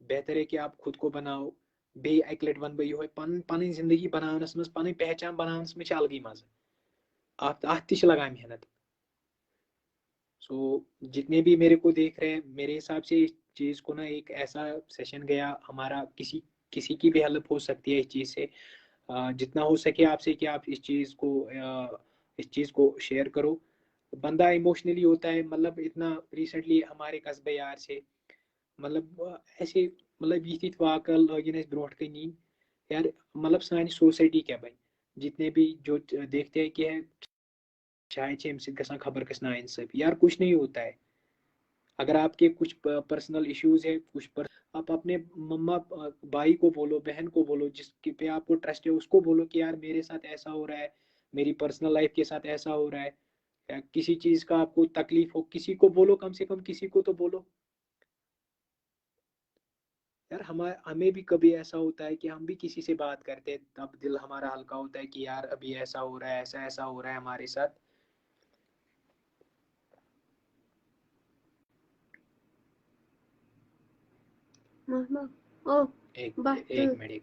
बेहतर है कि आप खुद को बनाओ बे अक लट वन बह पन जिंदगी बनानस मज पन पहचान बनानस में अलग ही मजा अत लगान मेहनत सो जितने भी मेरे को देख रहे हैं मेरे हिसाब से इस चीज को ना एक ऐसा सेशन गया हमारा किसी की भी हेल्प हो सकती है इस चीज से जितना हो सके आपसे कि आप इस चीज को शेयर करो बंदा इमोशनली होता है मतलब इतना रिसेंटली हमारे कस्बे यार से मतलब ऐसे मतलब यी वाक़ लगिन ब्रो कन यार मतलब सानी सोसाइटी क्या बन जितने भी जो देखते हैं कि है शायद अम खबर कस ना इंसाफ यार कुछ नहीं होता है अगर आपके कुछ पर्सनल इश्यूज है आप अपने मम्मा भाई को बोलो बहन को बोलो जिसके पे आपको ट्रस्ट है उसको बोलो कि यार मेरे साथ ऐसा हो रहा है मेरी पर्सनल लाइफ के साथ ऐसा हो रहा है या किसी चीज का आपको तकलीफ हो किसी को बोलो कम से कम किसी को तो बोलो यार हमें भी कभी ऐसा होता है कि हम भी किसी से बात करते हैं तब दिल हमारा हल्का होता है कि यार अभी ऐसा हो रहा है ऐसा ऐसा हो रहा है हमारे साथ एक मिनट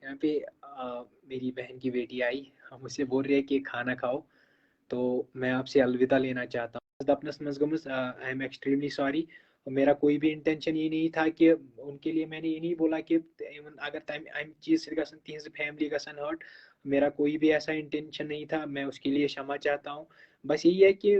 यहाँ पे मेरी बहन की बेटी आई हम मुझसे बोल रही है कि खाना खाओ तो मैं आपसे अलविदा लेना चाहता हूँ अपनस मज गमस आई एम एक्सट्रीमली सॉरी मेरा कोई भी इंटेंशन ये नहीं था कि उनके लिए मैंने ये नहीं बोला कि अगर तम चीज तिज फैमिली गसन हर्ट मेरा कोई भी ऐसा इंटेंशन नहीं था मैं उसके लिए क्षमा चाहता हूँ बस यही है कि